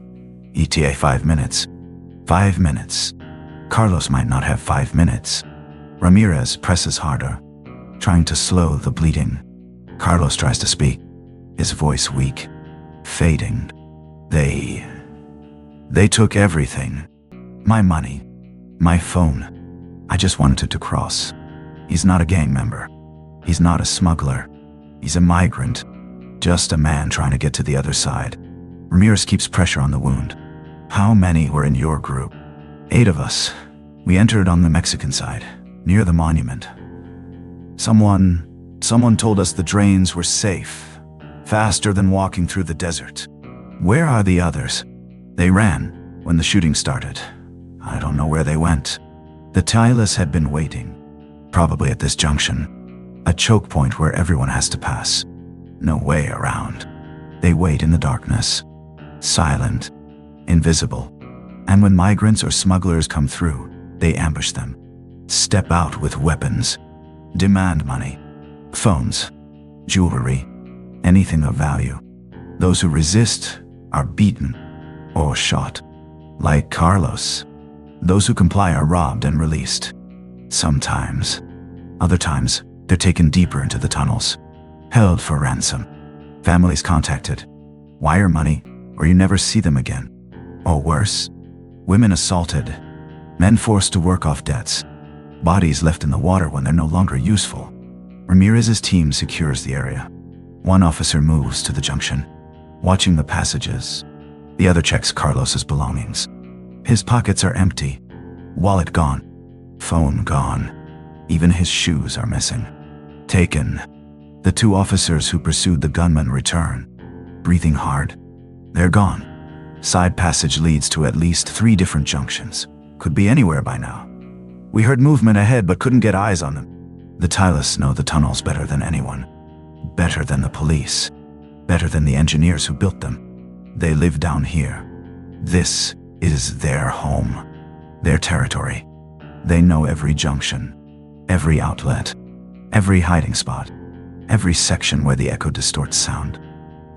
ETA 5 minutes. 5 minutes. Carlos might not have 5 minutes. Ramirez presses harder, trying to slow the bleeding. Carlos tries to speak, his voice weak, fading. They took everything. My money, my phone. I just wanted to cross. He's not a gang member. He's not a smuggler. He's a migrant. Just a man trying to get to the other side. Ramirez keeps pressure on the wound. How many were in your group? 8 of us. We entered on the Mexican side, near the monument. Someone told us the drains were safe, faster than walking through the desert. Where are the others? They ran when the shooting started. I don't know where they went. The Tijuana had been waiting, probably at this junction, a choke point where everyone has to pass. No way around. They wait in the darkness, silent, invisible. And when migrants or smugglers come through, they ambush them. Step out with weapons. Demand money. Phones. Jewelry. Anything of value. Those who resist are beaten or shot. Like Carlos. Those who comply are robbed and released. Sometimes. Other times, they're taken deeper into the tunnels. Held for ransom. Families contacted. Wire money, or you never see them again. Or worse. Women assaulted. Men forced to work off debts. Bodies left in the water when they're no longer useful. Ramirez's team secures the area. 1 officer moves to the junction, watching the passages. The other checks Carlos's belongings. His pockets are empty. Wallet gone. Phone gone. Even his shoes are missing. Taken. The 2 officers who pursued the gunman return, breathing hard. They're gone. Side passage leads to at least 3 different junctions. Could be anywhere by now. We heard movement ahead but couldn't get eyes on them. The Tijuana know the tunnels better than anyone. Better than the police. Better than the engineers who built them. They live down here. This is their home. Their territory. They know every junction. Every outlet. Every hiding spot. Every section where the echo distorts sound.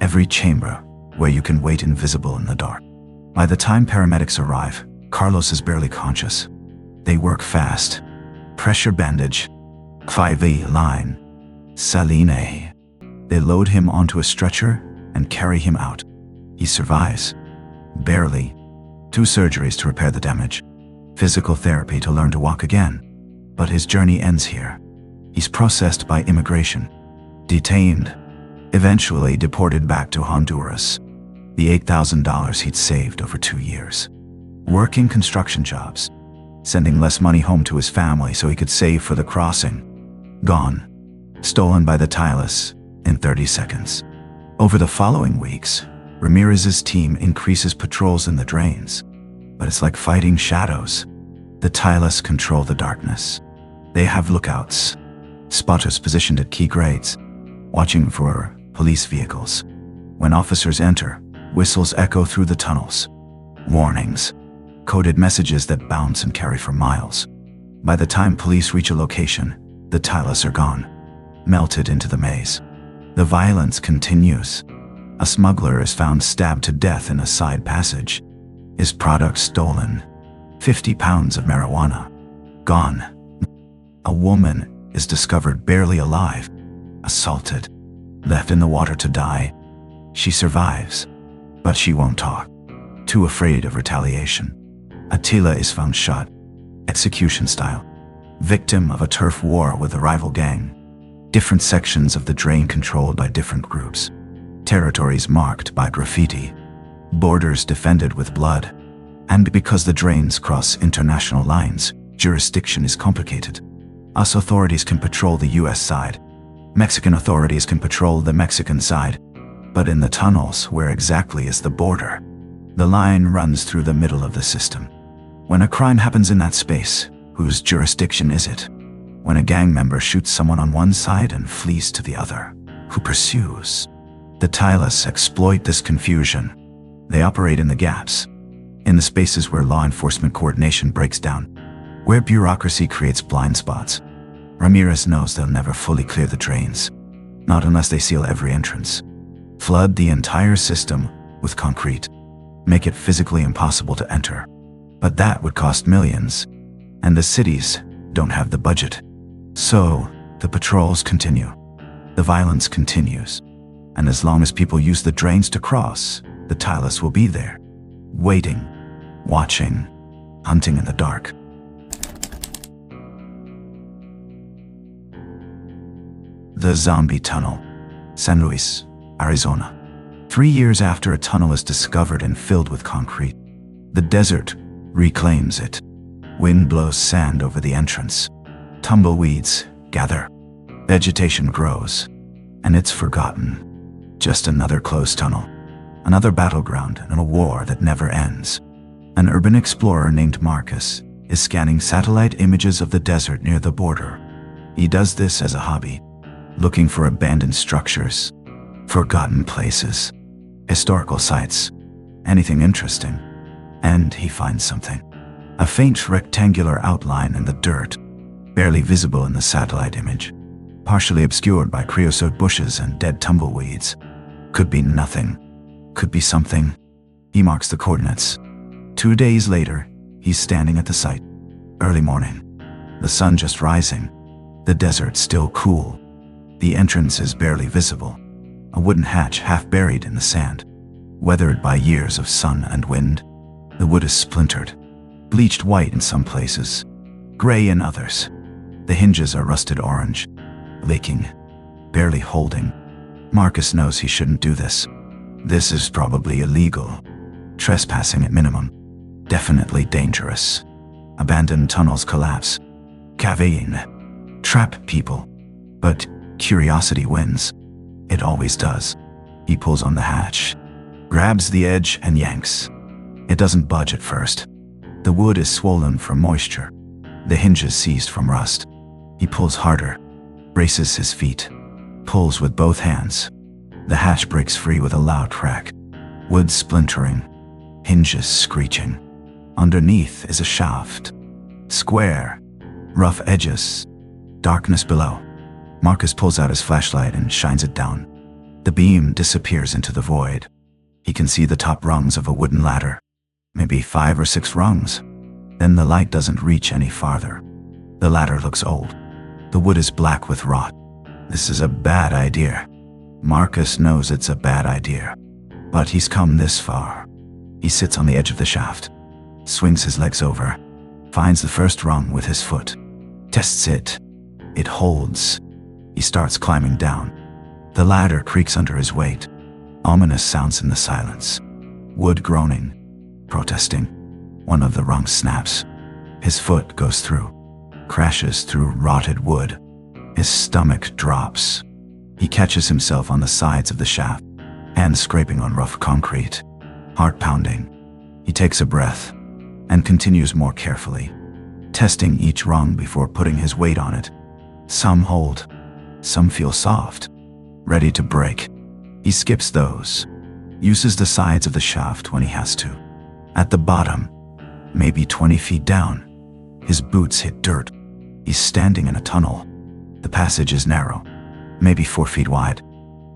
Every chamber where you can wait invisible in the dark. By the time paramedics arrive, Carlos is barely conscious. They work fast. Pressure bandage. 5A line. Saline. They load him onto a stretcher and carry him out. He survives. Barely. 2 surgeries to repair the damage. Physical therapy to learn to walk again. But his journey ends here. He's processed by immigration. Detained. Eventually deported back to Honduras. The $8,000 he'd saved over 2 years. Working construction jobs. Sending less money home to his family so he could save for the crossing. Gone. Stolen by the Tijuana in 30 seconds. Over the following weeks, Ramirez's team increases patrols in the drains. But it's like fighting shadows. The Tylus control the darkness. They have lookouts, spotters positioned at key grades, watching for police vehicles. When officers enter, whistles echo through the tunnels. Warnings, coded messages that bounce and carry for miles. By the time police reach a location, the Tylus are gone, melted into the maze. The violence continues. A smuggler is found stabbed to death in a side passage. His products stolen. 50 pounds of marijuana gone. A woman is discovered barely alive, assaulted, left in the water to die. She survives, but she won't talk, too afraid of retaliation. Attila is found shot, execution style, victim of a turf war with a rival gang. Different sections of the drain controlled by different groups. Territories marked by graffiti. Borders defended with blood. And because the drains cross international lines, jurisdiction is complicated. US authorities can patrol the US side. Mexican authorities can patrol the Mexican side. But in the tunnels, where exactly is the border? The line runs through the middle of the system. When a crime happens in that space, whose jurisdiction is it? When a gang member shoots someone on one side and flees to the other, who pursues? The Tylus exploit this confusion. They operate in the gaps, in the spaces where law enforcement coordination breaks down, where bureaucracy creates blind spots. Ramirez knows they'll never fully clear the drains, not unless they seal every entrance. Flood the entire system with concrete. Make it physically impossible to enter. But that would cost millions, and the cities don't have the budget. So, the patrols continue. The violence continues. And as long as people use the drains to cross, the Tylus will be there, waiting, watching, hunting in the dark. The Zombie Tunnel, San Luis, Arizona. 3 years after a tunnel is discovered and filled with concrete, the desert reclaims it. Wind blows sand over the entrance. Tumbleweeds gather. Vegetation grows, and it's forgotten. Just another closed tunnel, another battleground in a war that never ends. An urban explorer named Marcus is scanning satellite images of the desert near the border. He does this as a hobby, looking for abandoned structures, forgotten places, historical sites, anything interesting. And he finds something. A faint rectangular outline in the dirt, barely visible in the satellite image, partially obscured by creosote bushes and dead tumbleweeds. Could be nothing. Could be something. He marks the coordinates. 2 days later, he's standing at the site. Early morning. The sun just rising. The desert still cool. The entrance is barely visible. A wooden hatch half buried in the sand. Weathered by years of sun and wind. The wood is splintered. Bleached white in some places. Gray in others. The hinges are rusted orange. Leaking. Barely holding. Marcus knows he shouldn't do this. This is probably illegal. Trespassing at minimum. Definitely dangerous. Abandoned tunnels collapse. Cavern. Trap people. But curiosity wins. It always does. He pulls on the hatch. Grabs the edge and yanks. It doesn't budge at first. The wood is swollen from moisture. The hinges seized from rust. He pulls harder. Braces his feet. Pulls with both hands. The hatch breaks free with a loud crack. Wood splintering. Hinges screeching. Underneath is a shaft. Square. Rough edges. Darkness below. Marcus pulls out his flashlight and shines it down. The beam disappears into the void. He can see the top rungs of a wooden ladder. Maybe 5 or 6 rungs. Then the light doesn't reach any farther. The ladder looks old. The wood is black with rot. This is a bad idea. Marcus knows it's a bad idea. But he's come this far. He sits on the edge of the shaft. Swings his legs over. Finds the first rung with his foot. Tests it. It holds. He starts climbing down. The ladder creaks under his weight. Ominous sounds in the silence. Wood groaning. Protesting. One of the rungs snaps. His foot goes through. Crashes through rotted wood. His stomach drops. He catches himself on the sides of the shaft, hands scraping on rough concrete. Heart pounding. He takes a breath and continues more carefully. testing each rung before putting his weight on it. Some hold, some feel soft, ready to break. He skips those, uses the sides of the shaft when he has to. At the bottom, maybe 20 feet down, his boots hit dirt. He's standing in a tunnel. The passage is narrow, maybe 4 feet wide,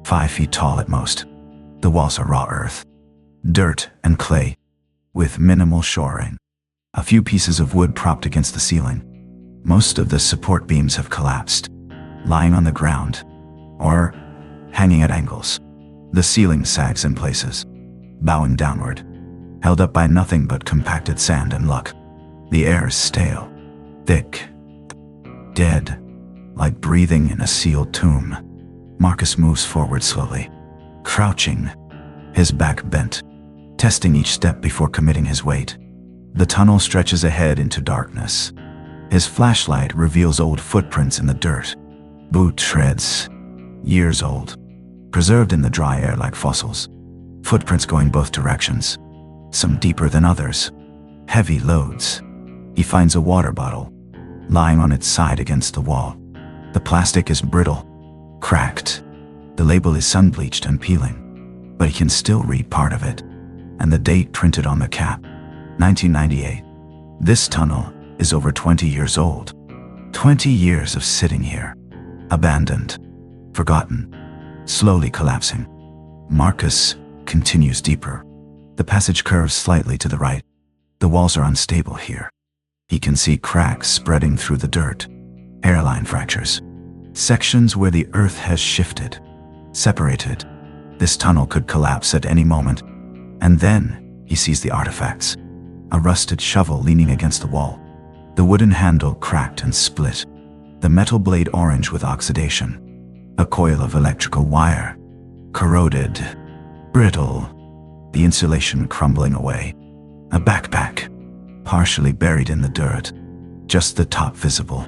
5 feet tall at most. The walls are raw earth, dirt and clay, with minimal shoring. A few pieces of wood propped against the ceiling. Most of the support beams have collapsed, lying on the ground, or hanging at angles. The ceiling sags in places, bowing downward, held up by nothing but compacted sand and luck. The air is stale, thick, dead, like breathing in a sealed tomb. Marcus moves forward slowly, crouching, his back bent, testing each step before committing his weight. The tunnel stretches ahead into darkness. His flashlight reveals old footprints in the dirt, boot treads, years old, preserved in the dry air like fossils. Footprints going both directions, some deeper than others, heavy loads. He finds a water bottle, lying on its side against the wall. The plastic is brittle, cracked. The label is sun-bleached and peeling, but he can still read part of it, and the date printed on the cap, 1998. This tunnel is over 20 years old. 20 years of sitting here, abandoned, forgotten, slowly collapsing. Marcus continues deeper. The passage curves slightly to the right. The walls are unstable here. He can see cracks spreading through the dirt, hairline fractures, sections where the earth has shifted, separated. This tunnel could collapse at any moment. And then he sees the artifacts. A rusted shovel leaning against the wall. The wooden handle cracked and split. The metal blade orange with oxidation. A coil of electrical wire, corroded, brittle. The insulation crumbling away. A backpack, partially buried in the dirt, just the top visible.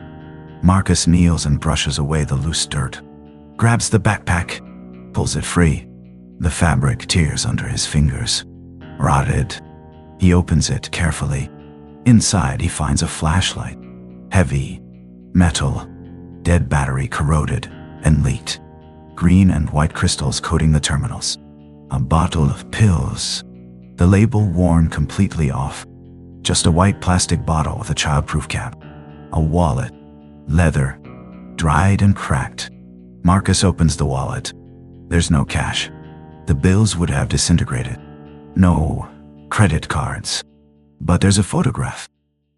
Marcus kneels and brushes away the loose dirt. Grabs the backpack, pulls it free. The fabric tears under his fingers. Rotted. He opens it carefully. Inside he finds a flashlight. Heavy, metal, dead battery corroded and leaked. Green and white crystals coating the terminals. A bottle of pills. The label worn completely off. Just a white plastic bottle with a childproof cap. A wallet. Leather. Dried and cracked. Marcus opens the wallet. There's no cash. The bills would have disintegrated. No credit cards. But there's a photograph,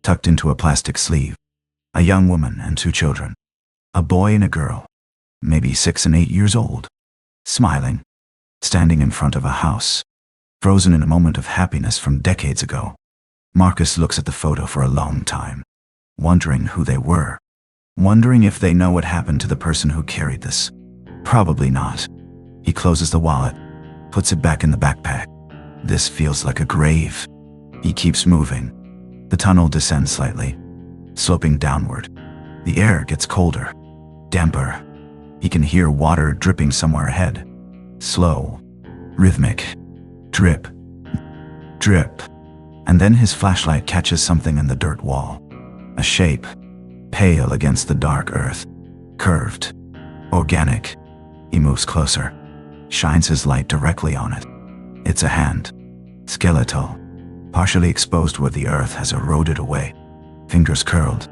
tucked into a plastic sleeve. A young woman and 2 children. A boy and a girl, maybe 6 and 8 years old. Smiling, standing in front of a house, frozen in a moment of happiness from decades ago. Marcus looks at the photo for a long time, wondering who they were. Wondering if they know what happened to the person who carried this. Probably not. He closes the wallet, puts it back in the backpack. This feels like a grave. He keeps moving. The tunnel descends slightly, sloping downward. The air gets colder, damper. He can hear water dripping somewhere ahead. Slow, rhythmic, drip, drip. And then his flashlight catches something in the dirt wall. A shape, pale against the dark earth, curved, organic. He moves closer, shines his light directly on it. It's a hand, skeletal, partially exposed where the earth has eroded away, fingers curled,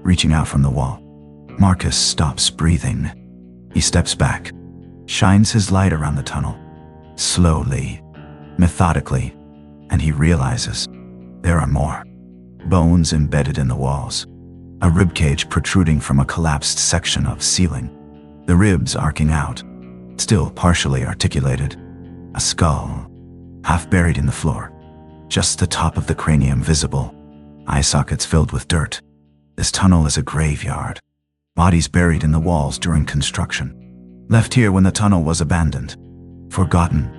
reaching out from the wall. Marcus stops breathing. He steps back, shines his light around the tunnel, slowly, methodically, and he realizes there are more. Bones embedded in the walls, a ribcage protruding from a collapsed section of ceiling, the ribs arcing out, still partially articulated. A skull, half buried in the floor, just the top of the cranium visible, eye sockets filled with dirt. This tunnel is a graveyard. Bodies buried in the walls during construction, left here when the tunnel was abandoned, forgotten.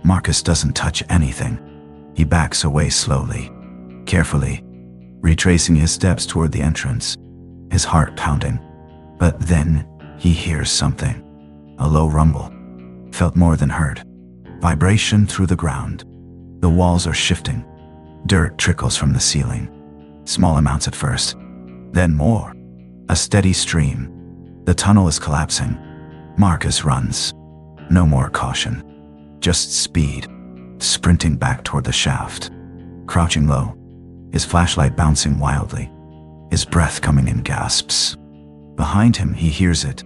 Marcus doesn't touch anything. He backs away slowly, carefully, retracing his steps toward the entrance, his heart pounding. But then he hears something, a low rumble, felt more than heard. Vibration through the ground. The walls are shifting. Dirt trickles from the ceiling. Small amounts at first, Then more. A steady stream. The tunnel is collapsing. Marcus runs. No more caution. Just speed. Sprinting back toward the shaft. Crouching low. His flashlight bouncing wildly. His breath coming in gasps. Behind him, he hears it.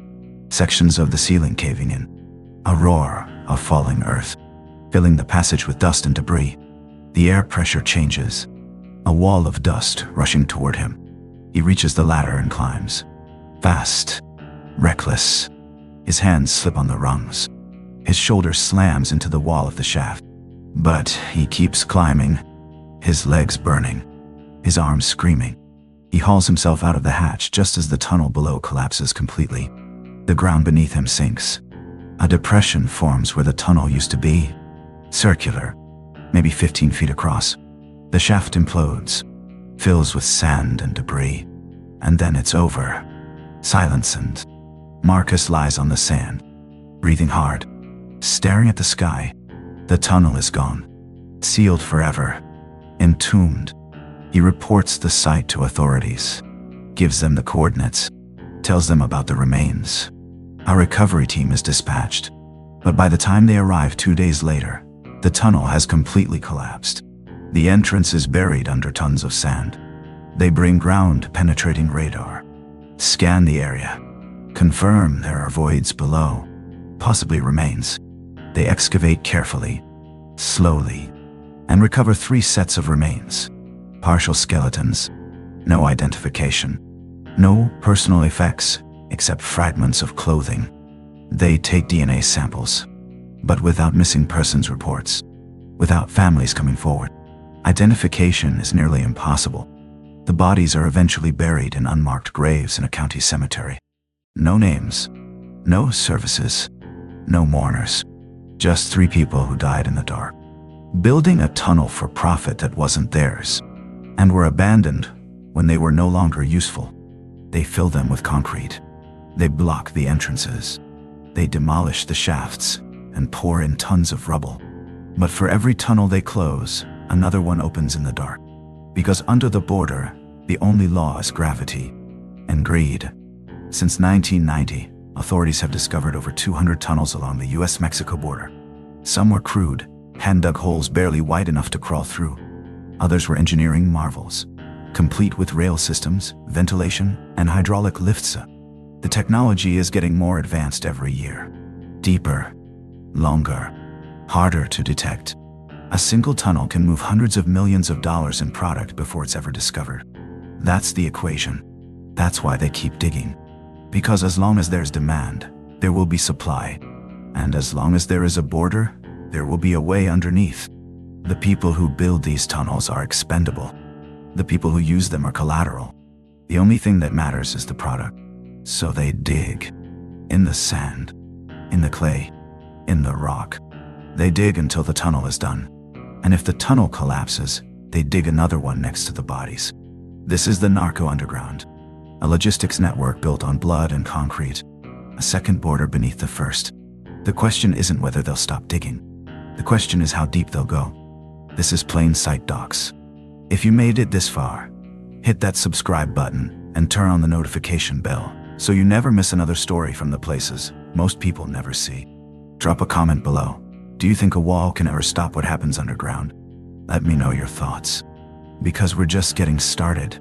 Sections of the ceiling caving in. A roar of falling earth, filling the passage with dust and debris. The air pressure changes. A wall of dust rushing toward him. He reaches the ladder and climbs. Fast. Reckless. His hands slip on the rungs. His shoulder slams into the wall of the shaft. But he keeps climbing. His legs burning. His arms screaming. He hauls himself out of the hatch just as the tunnel below collapses completely. The ground beneath him sinks. A depression forms where the tunnel used to be. Circular, maybe 15 feet across. The shaft implodes, fills with sand and debris. And then it's over. Silence, and Marcus lies on the sand, breathing hard, staring at the sky. The tunnel is gone. Sealed forever. Entombed. He reports the site to authorities, gives them the coordinates, tells them about the remains. A recovery team is dispatched, but by the time they arrive 2 days later, the tunnel has completely collapsed. The entrance is buried under tons of sand. They bring ground-penetrating radar, scan the area, confirm there are voids below, possibly remains. They excavate carefully, slowly, and recover 3 sets of remains. Partial skeletons, no identification, no personal effects except fragments of clothing. They take DNA samples, but without missing persons reports, without families coming forward. Identification is nearly impossible. The bodies are eventually buried in unmarked graves in a county cemetery. No names, no services, no mourners. Just 3 people who died in the dark, building a tunnel for profit that wasn't theirs, and were abandoned when they were no longer useful. They fill them with concrete. They block the entrances. They demolish the shafts and pour in tons of rubble. But for every tunnel they close, another one opens in the dark. Because under the border, the only law is gravity and greed. Since 1990, authorities have discovered over 200 tunnels along the US-Mexico border. Some were crude, hand-dug holes barely wide enough to crawl through. Others were engineering marvels, complete with rail systems, ventilation, and hydraulic lifts. The technology is getting more advanced every year. Deeper, longer, harder to detect. A single tunnel can move hundreds of millions of dollars in product before it's ever discovered. That's the equation. That's why they keep digging. Because as long as there's demand, there will be supply. And as long as there is a border, there will be a way underneath. The people who build these tunnels are expendable. The people who use them are collateral. The only thing that matters is the product. So they dig. In the sand, in the clay, in the rock. They dig until the tunnel is done. And if the tunnel collapses, they dig another one next to the bodies. This is the Narco-Underground, a logistics network built on blood and concrete, a second border beneath the first. The question isn't whether they'll stop digging. The question is how deep they'll go. This is Plain Sight Docs. If you made it this far, hit that subscribe button and turn on the notification bell so you never miss another story from the places most people never see. Drop a comment below. Do you think a wall can ever stop what happens underground? Let me know your thoughts. Because we're just getting started.